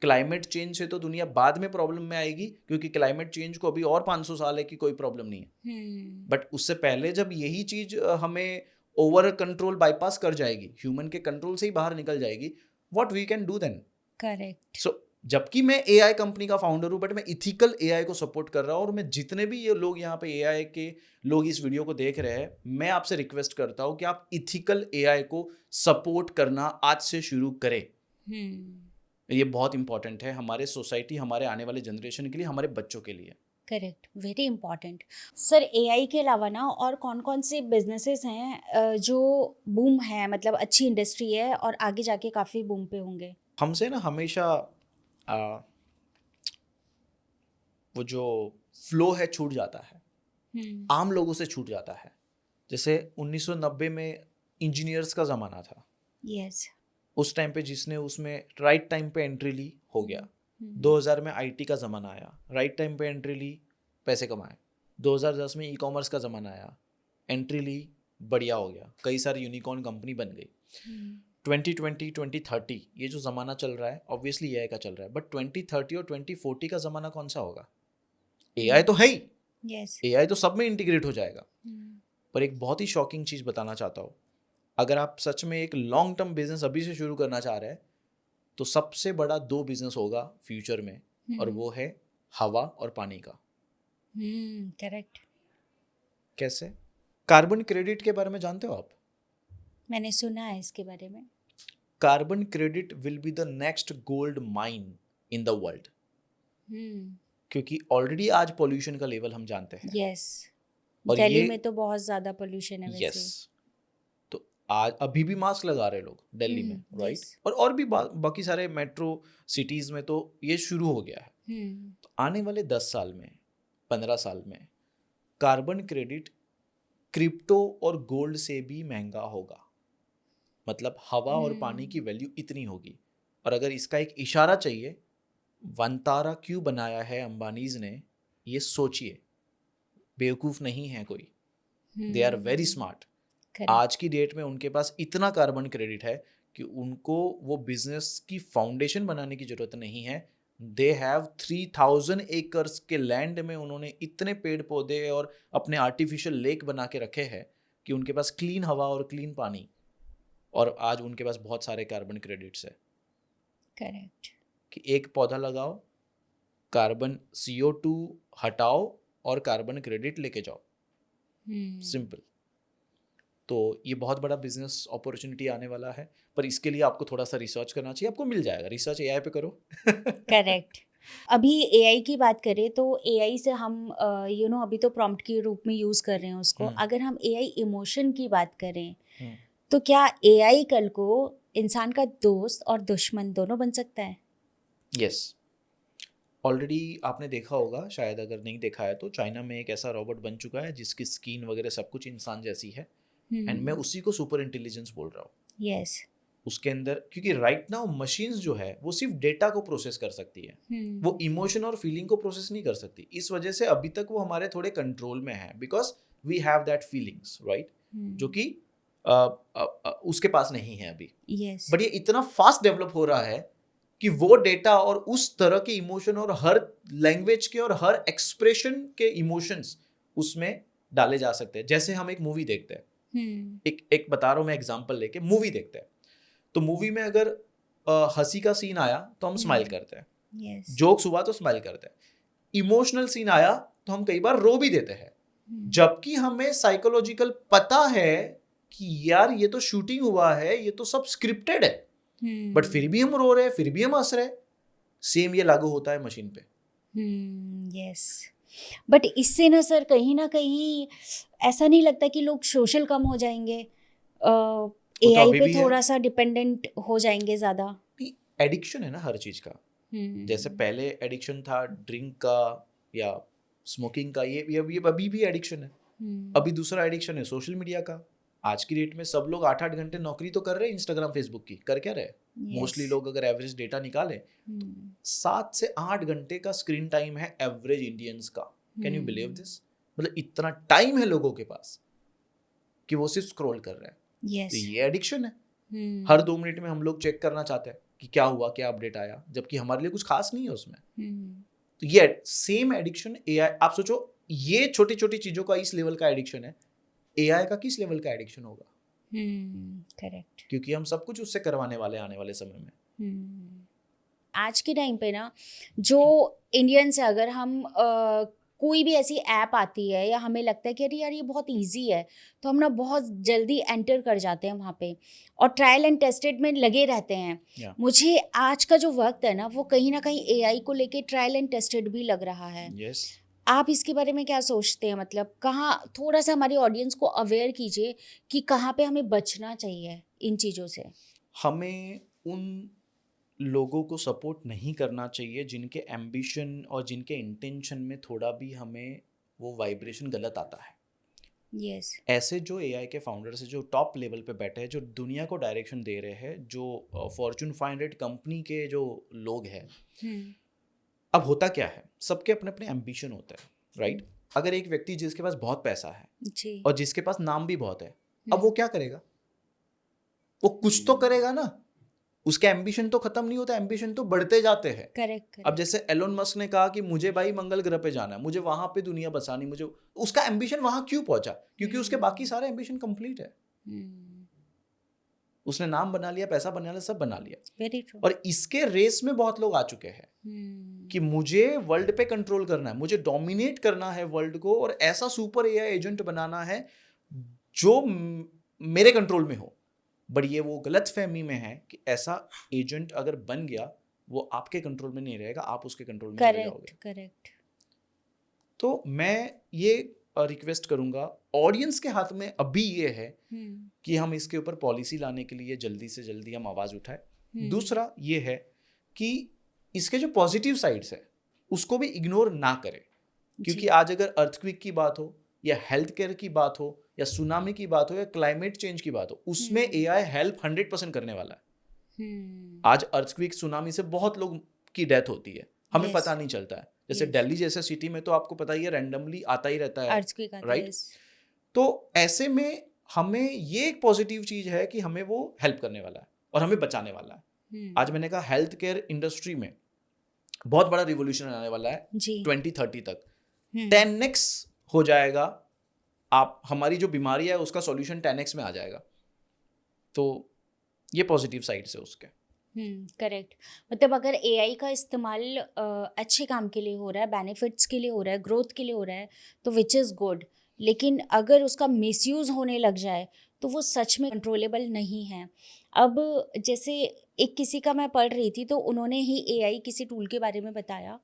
[SPEAKER 1] क्लाइमेट चेंज से तो दुनिया बाद में प्रॉब्लम में आएगी, क्योंकि क्लाइमेट चेंज को अभी और 500 साल है कि कोई प्रॉब्लम नहीं है। बट उससे पहले जब यही चीज हमें ओवर कंट्रोल बाईपास कर जाएगी, ह्यूमन के कंट्रोल से ही बाहर निकल जाएगी, what we can do then?
[SPEAKER 2] Correct.
[SPEAKER 1] So जबकि मैं एआई कंपनी का फाउंडर हूं, बट मैं इथिकल एआई को सपोर्ट कर रहा हूं। और मैं जितने भी ये लोग यहाँ पे एआई के लोग इस वीडियो को देख रहे हैं, मैं आपसे रिक्वेस्ट करता हूं कि आप इथिकल एआई को सपोर्ट करना आज से शुरू करें। ये बहुत इंपॉर्टेंट है हमारे सोसाइटी, हमारे आने वाले जनरेशन के लिए, हमारे बच्चों के लिए।
[SPEAKER 2] Correct, very important. Sir AI के अलावा ना और कौन कौन से बिजनेसेस हैं जो बूम है, मतलब अच्छी इंडस्ट्री है और आगे जाके काफ़ी बूम पे होंगे?
[SPEAKER 1] हमसे ना हमेशा वो जो फ्लो है छूट जाता है, आम लोगों से छूट जाता है। जैसे 1990 में इंजीनियर्स का ज़माना था।
[SPEAKER 2] यस।
[SPEAKER 1] उस टाइम पे जिसने उसमें राइट टाइम पे एंट्री ली हो गया। 2000 में आईटी का ज़माना आया, राइट टाइम पे एंट्री ली, पैसे कमाए। 2010 में ई कॉमर्स का ज़माना आया, एंट्री ली, बढ़िया हो गया, कई सारी यूनिकॉर्न कंपनी बन गई। 2020 2030 ये जो ज़माना चल रहा है ऑब्वियसली एआई का चल रहा है, बट 2030 और 2040 का ज़माना कौन सा होगा? एआई तो है ही,
[SPEAKER 2] यस
[SPEAKER 1] एआई तो सब में इंटीग्रेट हो जाएगा। पर एक बहुत ही शॉकिंग चीज़ बताना चाहता हूँ, अगर आप सच में एक लॉन्ग टर्म बिजनेस अभी से शुरू करना चाह रहे हैं तो सबसे बड़ा 2 बिजनेस होगा फ्यूचर में, और वो है हवा और पानी का।
[SPEAKER 2] करेक्ट।
[SPEAKER 1] कैसे? कार्बन क्रेडिट के बारे में जानते हो आप?
[SPEAKER 2] मैंने सुना है इसके बारे में।
[SPEAKER 1] Carbon credit will be the next gold mine in the world, क्योंकि ऑलरेडी आज पोल्यूशन का लेवल हम जानते हैं।
[SPEAKER 2] यस,
[SPEAKER 1] और
[SPEAKER 2] दिल्ली
[SPEAKER 1] ये
[SPEAKER 2] में तो बहुत ज्यादा पोल्यूशन है वैसे।
[SPEAKER 1] यस, तो आज अभी भी मास्क लगा रहे लोग दिल्ली में, राइट?
[SPEAKER 2] yes.
[SPEAKER 1] और भी बाकी सारे मेट्रो सिटीज में तो ये शुरू हो गया है। तो आने वाले 10 साल में, 15 साल में कार्बन क्रेडिट क्रिप्टो और गोल्ड से भी महंगा होगा। मतलब हवा और पानी की वैल्यू इतनी होगी। और अगर इसका एक इशारा चाहिए, वनतारा क्यों बनाया है अंबानीज ने, ये सोचिए। बेवकूफ नहीं है कोई, दे आर वेरी स्मार्ट। आज की डेट में उनके पास इतना कार्बन क्रेडिट है कि उनको वो बिजनेस की फाउंडेशन बनाने की जरूरत नहीं है। दे हैव 3000 एकर्स के लैंड में उन्होंने इतने पेड़ पौधे और अपने आर्टिफिशियल लेक बना के रखे हैं कि उनके पास क्लीन हवा और क्लीन पानी, और आज उनके पास बहुत सारे कार्बन क्रेडिट्स है।
[SPEAKER 2] करेक्ट।
[SPEAKER 1] कि एक पौधा लगाओ, कार्बन CO2 हटाओ और कार्बन क्रेडिट लेके जाओ, सिंपल। तो ये बहुत बड़ा बिजनेस अपॉर्चुनिटी आने वाला है, पर इसके लिए आपको थोड़ा सा रिसर्च करना चाहिए। आपको मिल जाएगा, रिसर्च एआई पे करो।
[SPEAKER 2] करेक्ट। अभी एआई की बात करें तो एआई से हम अभी तो प्रॉम्प्ट के रूप में यूज़ कर रहे हैं उसको। अगर हम एआई इमोशन की बात करें तो क्या एआई कल को इंसान का दोस्त और दुश्मन दोनों बन सकता है?
[SPEAKER 1] यस, ऑलरेडी आपने देखा होगा, शायद अगर नहीं देखा है तो चाइना में एक ऐसा रोबोट बन चुका है जिसकी स्किन वगैरह सब कुछ इंसान जैसी है, एंड मैं उसी को सुपर इंटेलिजेंस बोल रहा हूँ।
[SPEAKER 2] यस।
[SPEAKER 1] उसके अंदर, क्योंकि राइट नाउ मशीन्स जो है वो सिर्फ डेटा को प्रोसेस कर सकती है, वो इमोशन और फीलिंग को प्रोसेस नहीं कर सकती। इस वजह से अभी तक वो हमारे थोड़े कंट्रोल में है, because we have that feelings, right, जो कि उसके पास नहीं है अभी।
[SPEAKER 2] yes.
[SPEAKER 1] बट ये इतना फास्ट डेवलप हो रहा है कि वो डेटा और उस तरह के इमोशन और हर लैंग्वेज के और हर एक्सप्रेशन के इमोशंस उसमें डाले जा सकते हैं। जैसे हम एक मूवी देखते हैं, एक बता रहा हूँ मैं एग्जांपल लेके, मूवी देखते हैं तो मूवी में अगर हंसी का सीन आया तो हम स्माइल करते हैं,
[SPEAKER 2] yes.
[SPEAKER 1] जोक्स हुआ तो स्माइल करते हैं, इमोशनल सीन आया तो हम कई बार रो भी देते हैं, जबकि हमें साइकोलॉजिकल पता है कि यार ये तो शूटिंग हुआ है, ये तो सब स्क्रिप्टेड है, बट फिर भी हम रो रहे हैं, फिर भी हम हंस रहे हैं। सेम ये लागू होता है मशीन पे।
[SPEAKER 2] यस, बट इससे ना सर कहीं ना कहीं ऐसा नहीं लगता कि लोग सोशल कम हो जाएंगे, एआई पे थोड़ा सा डिपेंडेंट हो जाएंगे ज्यादा?
[SPEAKER 1] एडिक्शन है ना हर चीज का। जैसे पहले एडिक्शन था ड्रिंक का या स्मोकिंग का, ये अभी भी एडिक्शन है। अभी दूसरा एडिक्शन है सोशल मीडिया का। आज की डेट में सब लोग 8-8 घंटे नौकरी तो कर रहे हैं इंस्टाग्राम फेसबुक की, कर क्या रहे? मोस्टली लोग अगर एवरेज डेटा निकाले 7 से 8 घंटे का स्क्रीन टाइम है एवरेज इंडियंस का। Can you believe this? मतलब इतना टाइम है लोगों के पास कि वो सिर्फ स्क्रॉल कर रहे हैं। तो ये एडिक्शन है। हर 2 मिनट में हम लोग चेक करना चाहते हैं कि क्या हुआ, क्या अपडेट आया, जबकि हमारे लिए कुछ खास नहीं है उसमें। तो ये सेम एडिक्शन एआई, आप सोचो ये छोटी छोटी चीजों का इस लेवल का एडिक्शन है, एआई का किस लेवल का एडिक्शन होगा?
[SPEAKER 2] करेक्ट।
[SPEAKER 1] क्योंकि हम सब कुछ उससे करवाने वाले आने वाले समय में।
[SPEAKER 2] आज के टाइम पे ना जो इंडियंस है, अगर हम कोई भी ऐसी ऐप आती है या हमें लगता है कि अरे यार ये बहुत इजी है, तो हम ना बहुत जल्दी एंटर कर जाते हैं वहाँ पे और ट्रायल एंड टेस्टेड में लगे रहते हैं। मुझे आज का जो वक्त है ना वो कहीं ना कहीं एआई को लेके ट्रायल एंड टेस्टेड भी लग रहा है। आप इसके बारे में क्या सोचते हैं? मतलब कहाँ, थोड़ा सा हमारी ऑडियंस को अवेयर कीजिए कि कहाँ पे हमें बचना चाहिए इन चीज़ों से।
[SPEAKER 1] हमें उन लोगों को सपोर्ट नहीं करना चाहिए जिनके एम्बिशन और जिनके इंटेंशन में थोड़ा भी हमें वो वाइब्रेशन गलत आता है।
[SPEAKER 2] yes.
[SPEAKER 1] ऐसे जो एआई के फाउंडर्स है, जो टॉप लेवल पे बैठे हैं, जो दुनिया को डायरेक्शन दे रहे हैं, जो फॉर्च्यून 500 कंपनी के जो लोग हैं, अब होता क्या है, सबके अपने अपने एम्बिशन होता है, राइट? अगर एक व्यक्ति जिसके पास बहुत पैसा है
[SPEAKER 2] जी,
[SPEAKER 1] और जिसके पास नाम भी बहुत है, अब वो क्या करेगा? वो कुछ तो करेगा ना, उसके एम्बिशन तो खत्म नहीं होता, एम्बिशन तो बढ़ते जाते हैं।
[SPEAKER 2] करेक्ट।
[SPEAKER 1] अब जैसे एलोन मस्क ने कहा कि मुझे भाई मंगल ग्रह पे जाना है, मुझे वहां पे दुनिया बसानी, मुझे उसका एम्बिशन वहां क्यों पहुंचा? क्योंकि उसके बाकी सारे एम्बिशन कंप्लीट है। उसने नाम बना लिया, पैसा बना लिया, सब बना लिया।
[SPEAKER 2] Very true.
[SPEAKER 1] और इसके रेस में बहुत लोग आ चुके हैं कि मुझे वर्ल्ड पे कंट्रोल करना है, मुझे डोमिनेट करना है वर्ल्ड को, और ऐसा सुपर एआई एजेंट बनाना है जो मेरे कंट्रोल में हो। बट ये वो गलत फहमी में है कि ऐसा एजेंट अगर बन गया वो आपके कंट्रोल में नहीं रहेगा, आप उसके कंट्रोल में चले जाओगे।
[SPEAKER 2] करेक्ट।
[SPEAKER 1] तो मैं ये रिक्वेस्ट करूंगा, ऑडियंस के हाथ में अभी ये है कि हम इसके ऊपर पॉलिसी लाने के लिए जल्दी से जल्दी हम आवाज उठाएं। दूसरा ये है कि इसके जो पॉजिटिव साइड्स है उसको भी इग्नोर ना करें, क्योंकि आज अगर अर्थक्वेक की बात हो या हेल्थ केयर की बात हो या सुनामी की बात हो या क्लाइमेट चेंज की बात हो, उसमें एआई हेल्प 100% करने वाला है। आज अर्थक्वेक सुनामी से बहुत लोग की डेथ होती है, हमें पता नहीं चलता है। जैसे दिल्ली जैसे सिटी में तो आपको पता ही है रैंडमली आता ही रहता है, राइट? तो ऐसे में हमें ये एक पॉजिटिव चीज है कि हमें वो हेल्प करने वाला है और हमें बचाने वाला है। आज मैंने कहा हेल्थ केयर इंडस्ट्री में बहुत बड़ा रिवोल्यूशन आने वाला है 2030 तक। 10x हो जाएगा, आप हमारी जो बीमारी है उसका सॉल्यूशन 10x में आ जाएगा। तो ये पॉजिटिव साइड्स है उसके।
[SPEAKER 2] करेक्ट। मतलब अगर एआई का इस्तेमाल अच्छे काम के लिए हो रहा है, बेनिफिट्स के लिए हो रहा है, ग्रोथ के लिए हो रहा है, तो विच इज़ गुड। लेकिन अगर उसका मिसयूज़ होने लग जाए तो वो सच में कंट्रोलेबल नहीं है। अब जैसे एक किसी का मैं पढ़ रही थी, तो उन्होंने ही एआई किसी टूल के बारे में बताया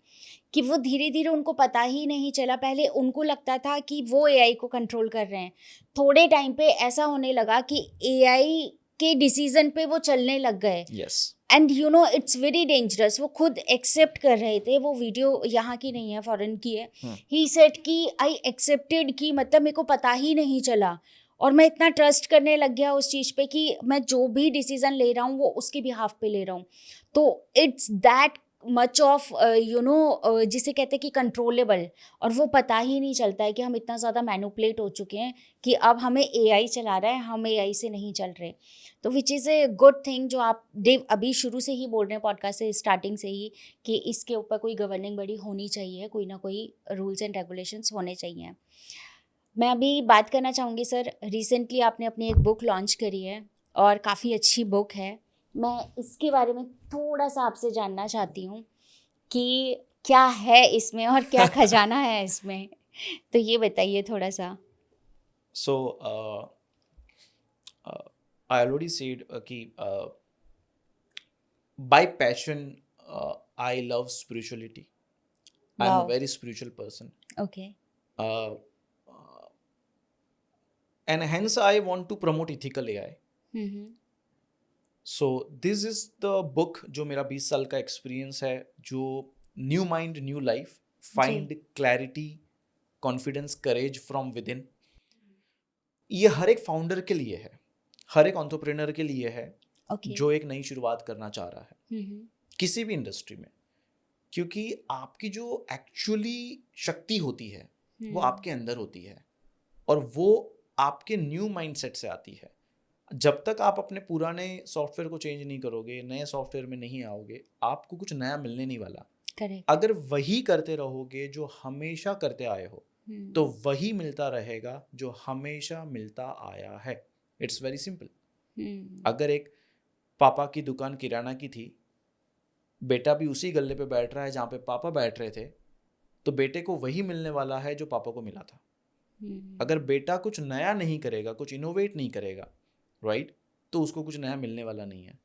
[SPEAKER 2] कि वो धीरे धीरे, उनको पता ही नहीं चला, पहले उनको लगता था कि वो एआई को कंट्रोल कर रहे हैं, थोड़े टाइम पे ऐसा होने लगा कि एआई के डिसीजन पे वो चलने लग गए। And you know it's very dangerous. वो खुद एक्सेप्ट कर रहे थे, वो वीडियो यहाँ की नहीं है, फॉरेन की है। ही सेड कि आई एक्सेप्टेड, कि मतलब मेरे को पता ही नहीं चला और मैं इतना ट्रस्ट करने लग गया उस चीज़ पे कि मैं जो भी डिसीजन ले रहा हूँ वो उसके बिहाफ पे ले रहा हूँ। तो इट्स दैट मच ऑफ जिसे कहते हैं कि कंट्रोलेबल, और वो पता ही नहीं चलता है कि हम इतना ज़्यादा मैनिपुलेट हो चुके हैं कि अब हमें एआई चला रहा है, हम एआई से नहीं चल रहे। तो which is a good thing, जो आप देव अभी शुरू से ही बोल रहे हैं पॉडकास्ट से स्टार्टिंग से ही, कि इसके ऊपर कोई गवर्निंग बॉडी होनी चाहिए, कोई ना कोई रूल्स एंड रेगुलेशंस होने चाहिए। मैं अभी बात करना चाहूँगी सर, रिसेंटली आपने अपनी एक बुक लॉन्च करी है और काफ़ी अच्छी बुक है। मैं इसके बारे में थोड़ा सा आपसे जानना चाहती हूँ कि क्या है इसमें और क्या खजाना है इसमें, तो ये बताइए थोड़ा सा।
[SPEAKER 1] सो आई ऑलरेडी सेड कि bye passion I love spirituality. I am a very spiritual person.
[SPEAKER 2] Okay.
[SPEAKER 1] And hence I want to promote ethical AI. So this is the book जो मेरा 20 साल का एक्सपीरियंस है, जो new mind new life, find clarity, confidence, courage from with in. ये हर एक founder के लिए है, हर एक एंटरप्रेन्योर के लिए है, जो एक नई शुरुआत करना चाह रहा है किसी भी इंडस्ट्री में। क्योंकि आपकी जो एक्चुअली शक्ति होती है वो आपके अंदर होती है, और वो आपके न्यू माइंडसेट से आती है। जब तक आप अपने पुराने सॉफ्टवेयर को चेंज नहीं करोगे, नए सॉफ्टवेयर में नहीं आओगे, आपको कुछ नया मिलने नहीं वाला। अगर वही करते रहोगे जो हमेशा करते आए हो, तो वही मिलता रहेगा जो हमेशा मिलता आया है। It's very simple. अगर एक पापा की दुकान किराना की थी, बेटा भी उसी गल्ले पे बैठ रहा है जहाँ पे पापा बैठ रहे थे, तो बेटे को वही मिलने वाला है जो पापा को मिला था। अगर बेटा कुछ नया नहीं करेगा, कुछ इनोवेट नहीं करेगा, राइट, तो उसको कुछ नया मिलने वाला नहीं है।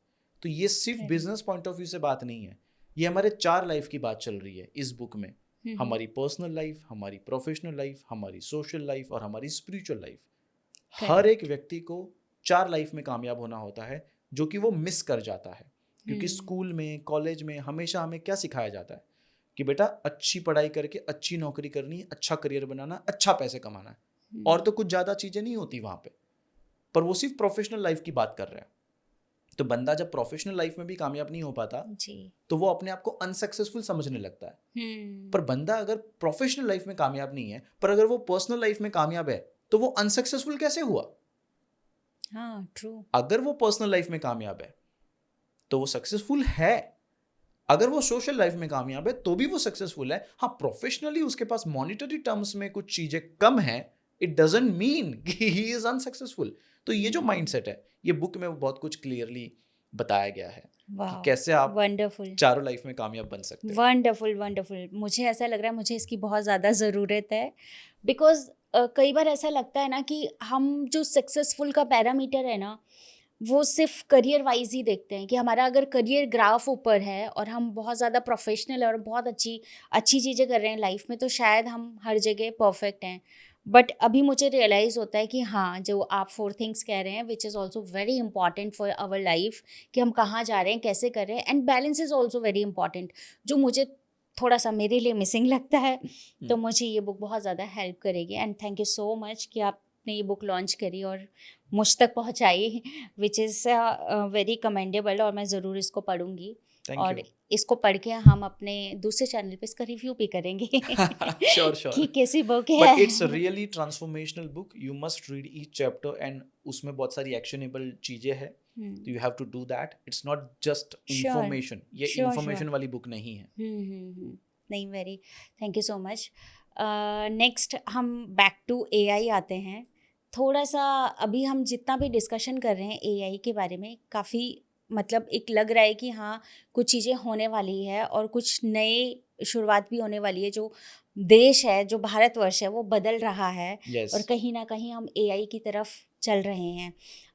[SPEAKER 1] तो ये सिर्फ बिजनेस पॉइंट ऑफ व्यू से बात नहीं है, ये हमारे 4 लाइफ की बात चल रही है इस बुक में। हमारी पर्सनल लाइफ, हमारी प्रोफेशनल लाइफ, हमारी सोशल लाइफ और हमारी स्पिरिचुअल लाइफ। हर एक व्यक्ति को 4 लाइफ में कामयाब होना होता है, जो कि वो मिस कर जाता है। क्योंकि स्कूल में, कॉलेज में हमेशा हमें क्या सिखाया जाता है कि बेटा अच्छी पढ़ाई करके अच्छी नौकरी करनी है, अच्छा करियर बनाना, अच्छा पैसे कमाना है, और तो कुछ ज़्यादा चीज़ें नहीं होती वहाँ पे। पर वो सिर्फ प्रोफेशनल लाइफ की बात कर रहे हैं। तो बंदा जब प्रोफेशनल लाइफ में भी कामयाब नहीं हो पाता तो वो अपने आप को अनसक्सेसफुल समझने लगता है। पर बंदा अगर प्रोफेशनल लाइफ में कामयाब नहीं है, पर अगर वो पर्सनल लाइफ में कामयाब है, तो वो अनसक्सेसफुल कैसे हुआ?
[SPEAKER 2] हाँ, ट्रू।
[SPEAKER 1] अगर वो पर्सनल लाइफ में कामयाब है तो वो सक्सेसफुल है, अगर वो सोशल लाइफ में कामयाब है तो भी वो सक्सेसफुल है। हाँ, प्रोफेशनली उसके पास मॉनिटरी टर्म्स में कुछ चीजें कम है, इट डजंट मीन कि ही इज अनसक्सेसफुल। तो ये जो माइंडसेट है, ये बुक में बहुत कुछ क्लियरली बताया गया है कि कैसे आप
[SPEAKER 2] वंडरफुल,
[SPEAKER 1] चारों लाइफ में कामयाब बन सकते हैं।
[SPEAKER 2] Wonderful, wonderful. मुझे ऐसा लग रहा है मुझे इसकी बहुत ज़्यादा ज़रूरत है, बिकॉज कई बार ऐसा लगता है ना कि हम जो सक्सेसफुल का पैरामीटर है ना, वो सिर्फ करियर वाइज ही देखते हैं कि हमारा अगर करियर ग्राफ ऊपर है और हम बहुत ज़्यादा प्रोफेशनल और बहुत अच्छी अच्छी चीज़ें कर रहे हैं लाइफ में, तो शायद हम हर जगह परफेक्ट हैं। बट अभी मुझे रियलाइज़ होता है कि हाँ, जो आप 4 थिंग्स कह रहे हैं which is also very important for our life, कि हम कहाँ जा रहे हैं, कैसे कर रहे हैं, and balance is also very important, जो मुझे थोड़ा सा मेरे लिए मिसिंग लगता है। तो मुझे ये बुक बहुत ज़्यादा हेल्प करेगी, and thank you so much कि आपने ये बुक लॉन्च करी और मुझ तक पहुंचाई, विच इज़ वेरी कमेंडेबल, और मैं ज़रूर इसको पढ़ूंगी।
[SPEAKER 1] Thank
[SPEAKER 2] और
[SPEAKER 1] you.
[SPEAKER 2] इसको पढ़ के हम अपने दूसरे चैनल पे इसका रिव्यू भी करेंगे
[SPEAKER 1] Sure, sure.
[SPEAKER 2] कि कैसी बुक है।
[SPEAKER 1] But it's a really transformational book. You must read each chapter and उसमें बहुत सारी actionable चीजें हैं. तो you have to do that. It's not just information. ये
[SPEAKER 2] Sure,
[SPEAKER 1] information वाली book नहीं है.
[SPEAKER 2] नहीं, very thank you so much. Next हम बैक टू एआई आते हैं। थोड़ा सा अभी हम जितना भी डिस्कशन कर रहे हैं एआई के बारे में, काफ़ी मतलब एक लग रहा है कि हाँ, कुछ चीज़ें होने वाली है और कुछ नए शुरुआत भी होने वाली है। जो देश है, जो भारतवर्ष है, वो बदल रहा है।
[SPEAKER 1] Yes.
[SPEAKER 2] और कहीं ना कहीं हम एआई की तरफ चल रहे हैं।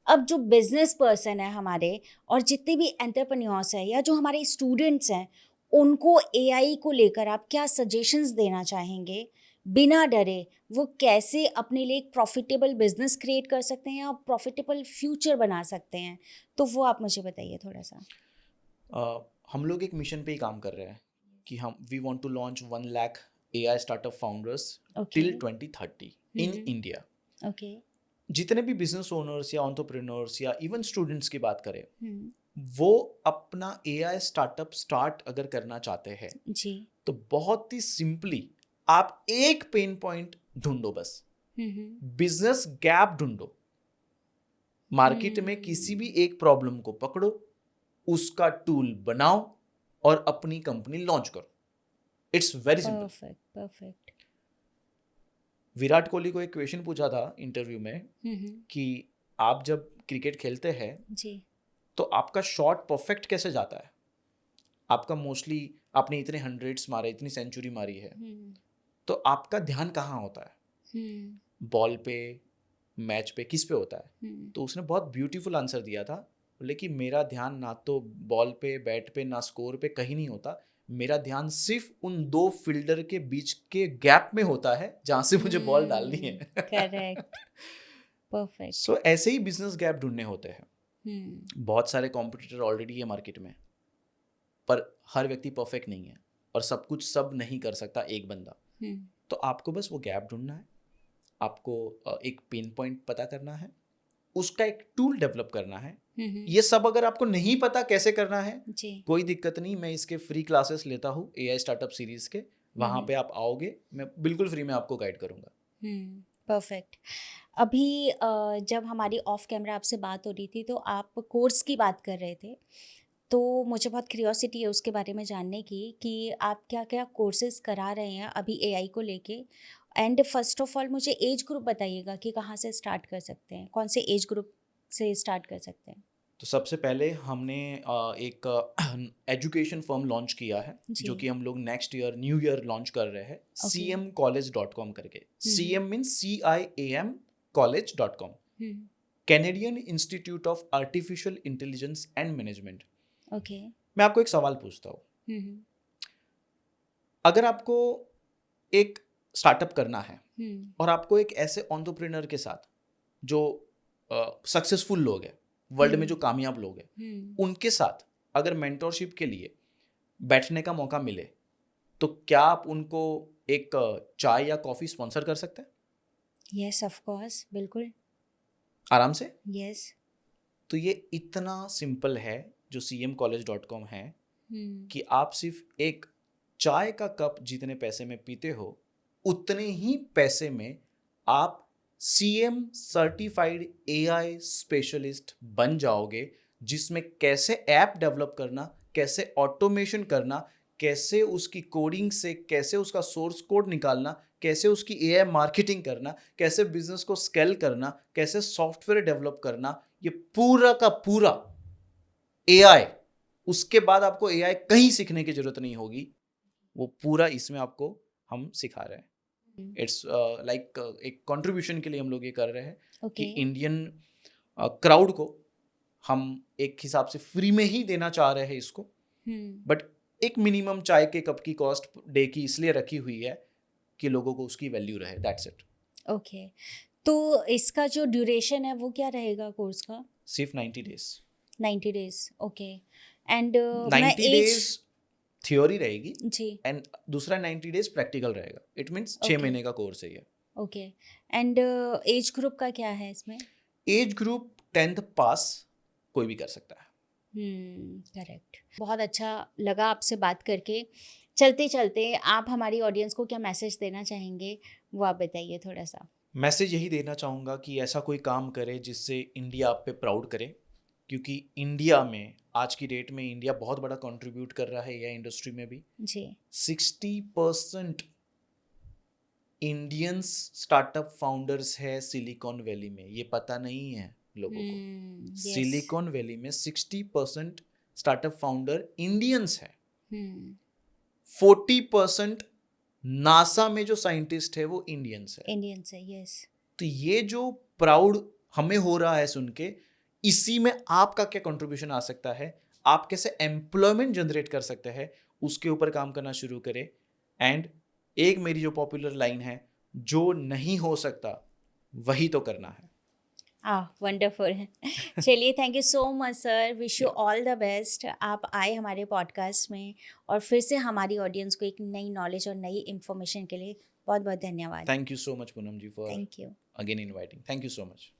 [SPEAKER 2] अब जो बिजनेस पर्सन है हमारे, और जितने भी एंटरप्रेन्योर्स हैं या जो हमारे स्टूडेंट्स हैं, उनको एआई को लेकर आप क्या सजेशंस देना चाहेंगे? बिना डरे वो कैसे अपने लिए एक प्रॉफिटेबल बिजनेस क्रिएट कर सकते हैं या प्रॉफिटेबल फ्यूचर बना सकते हैं? तो वो आप मुझे बताइए थोड़ा सा।
[SPEAKER 1] हम लोग एक मिशन पे ही काम कर रहे हैं कि हम we want to launch 1 lakh AI startup founders till 2030 in India.
[SPEAKER 2] Okay.
[SPEAKER 1] जितने भी बिजनेस ओनर्स या एंटरप्रेन्योर्स या इवन स्टूडेंट्स की बात करें, वो अपना AI स्टार्टअप स्टार्ट अगर करना चाहते हैं
[SPEAKER 2] जी।
[SPEAKER 1] तो बहुत ही सिंपली आप एक पेन पॉइंट ढूंढो, बस बिजनेस गैप ढूंढो। मार्केट में किसी भी एक प्रॉब्लम को पकड़ो, उसका टूल बनाओ और अपनी कंपनी लॉन्च करो। It's very simple.
[SPEAKER 2] Perfect, perfect.
[SPEAKER 1] Virat Kohli को एक क्वेश्चन पूछा था इंटरव्यू में कि आप जब क्रिकेट खेलते हैं
[SPEAKER 2] जी।
[SPEAKER 1] तो आपका शॉट परफेक्ट कैसे जाता है? आपका मोस्टली आपने इतने हंड्रेड्स मारे, इतनी सेंचुरी मारी है, तो आपका ध्यान कहाँ होता है? बॉल पे, मैच पे, किस पे होता है? तो उसने बहुत ब्यूटीफुल आंसर दिया था, बोले कि मेरा ध्यान ना तो बॉल पे, बैट पे, ना स्कोर पे, कहीं नहीं होता। मेरा ध्यान सिर्फ उन 2 फील्डर के बीच के गैप में होता है जहां से मुझे बॉल डालनी है।
[SPEAKER 2] Correct, perfect.
[SPEAKER 1] सो ऐसे ही बिजनेस गैप ढूंढने होते हैं। बहुत सारे कॉम्पिटिटर ऑलरेडी है मार्केट में, पर हर व्यक्ति परफेक्ट नहीं है और सब कुछ सब नहीं कर सकता एक बंदा। तो आपको बस वो गैप ढूंढना है, आपको एक पेन पॉइंट पता करना है, उसका एक टूल डेवलप करना है। ये सब अगर आपको नहीं पता कैसे करना है, कोई दिक्कत नहीं, मैं इसके फ्री क्लासेस लेता हूँ AI स्टार्टअप सीरीज के। वहाँ पे आप आओगे, मैं बिल्कुल फ्री में आपको गाइड करूँगा।
[SPEAKER 2] परफेक्ट। अभी जब हमारी ऑफ कैमरा आपसे बात हो रही थी तो आप कोर्स की बात कर रहे थे, तो मुझे बहुत क्यूरियोसिटी है उसके बारे में जानने की कि आप क्या क्या कोर्सेज करा रहे हैं अभी AI को लेके। एंड फर्स्ट ऑफ ऑल मुझे एज ग्रुप बताइएगा कि कहाँ से स्टार्ट कर सकते हैं, कौन से एज ग्रुप से स्टार्ट कर सकते हैं?
[SPEAKER 1] तो सबसे पहले हमने एक एजुकेशन फर्म लॉन्च किया है, जो कि हम लोग next year new year launch कर रहे हैं, cmcollege.com करके। CM means CIAM college.com, Canadian institute of artificial intelligence and management.
[SPEAKER 2] Okay.
[SPEAKER 1] मैं आपको एक सवाल पूछता हूँ, अगर आपको एक स्टार्टअप करना है और आपको एक ऐसे एंटरप्रेन्योर के साथ जो सक्सेसफुल लोग हैं, वर्ल्ड में जो कामयाब लोग हैं, उनके साथ अगर मेंटोरशिप के लिए बैठने का मौका मिले, तो क्या आप उनको एक चाय या कॉफी स्पॉन्सर कर सकते हैं?
[SPEAKER 2] यस, ऑफ कोर्स, बिल्कुल,
[SPEAKER 1] आराम से।
[SPEAKER 2] यस।
[SPEAKER 1] तो ये इतना सिंपल है जो cmcollege.com है कि आप सिर्फ एक चाय का कप जितने पैसे में पीते हो, उतने ही पैसे में आप CM सर्टिफाइड AI स्पेशलिस्ट बन जाओगे, जिसमें कैसे ऐप डेवलप करना, कैसे ऑटोमेशन करना, कैसे उसकी कोडिंग से कैसे उसका सोर्स कोड निकालना, कैसे उसकी AI मार्केटिंग करना, कैसे बिजनेस को स्केल करना, कैसे सॉफ्टवेयर डेवलप करना, ये पूरा का पूरा AI। उसके बाद आपको AI कहीं सीखने की जरूरत नहीं होगी, वो पूरा इसमें आपको हम सिखा रहे हैं। इट्स लाइक एक कंट्रीब्यूशन के लिए हम लोग ये कर रहे हैं कि इंडियन क्राउड को हम एक हिसाब से फ्री में ही देना चाह रहे हैं इसको, बट एक मिनिमम चाय के कप की कॉस्ट डे की इसलिए रखी हुई है कि लोगों को उसकी वैल्यू रहे, दैट्स इट।
[SPEAKER 2] ओके, तो इसका जो ड्यूरेशन है वो क्या रहेगा कोर्स का?
[SPEAKER 1] सिर्फ 90 days.
[SPEAKER 2] 90 days, okay. And
[SPEAKER 1] 90 days theory रहेगी
[SPEAKER 2] जी,
[SPEAKER 1] एंड दूसरा 90 डेज प्रैक्टिकल रहेगा। It means 6
[SPEAKER 2] Okay.
[SPEAKER 1] महीने का कोर्स है ये।
[SPEAKER 2] ओके। एंड एज ग्रुप का क्या है इसमें?
[SPEAKER 1] एज ग्रुप 10th पास कोई भी कर सकता है।
[SPEAKER 2] करेक्ट। बहुत अच्छा लगा आपसे बात करके। चलते चलते आप हमारी ऑडियंस को क्या मैसेज देना चाहेंगे, वो आप बताइए थोड़ा सा।
[SPEAKER 1] मैसेज यही देना चाहूँगा कि ऐसा कोई काम करे जिससे इंडिया आप पे प्राउड करे, क्योंकि इंडिया में आज की डेट में इंडिया बहुत बड़ा कंट्रीब्यूट कर रहा है AI इंडस्ट्री में भी।
[SPEAKER 2] जी,
[SPEAKER 1] 60% इंडियंस स्टार्टअप फाउंडर्स है सिलिकॉन वैली में, ये पता नहीं है लोगों को।
[SPEAKER 2] yes.
[SPEAKER 1] सिलिकॉन वैली में 60% स्टार्टअप फाउंडर इंडियंस है। 40% नासा में जो साइंटिस्ट है वो इंडियंस है।
[SPEAKER 2] इंडियन से, यस।
[SPEAKER 1] तो ये जो प्राउड हमें हो रहा है सुन के, इसी में आपका क्या कंट्रीब्यूशन आ सकता है, आप कैसे एम्प्लॉयमेंट जनरेट कर सकते हैं, उसके ऊपर काम करना शुरू करें। एंड एक मेरी जो पॉपुलर लाइन है, जो नहीं हो सकता वही तो करना है।
[SPEAKER 2] वंडरफुल है। चलिए, thank you so much sir, wish you all the best. आप आए हमारे पॉडकास्ट में और फिर से हमारी ऑडियंस को एक नई नॉलेज और नई इन्फॉर्मेशन के लिए बहुत बहुत धन्यवाद।
[SPEAKER 1] Thank you so much Poonam ji for
[SPEAKER 2] thank you.
[SPEAKER 1] Again inviting. Thank you so much.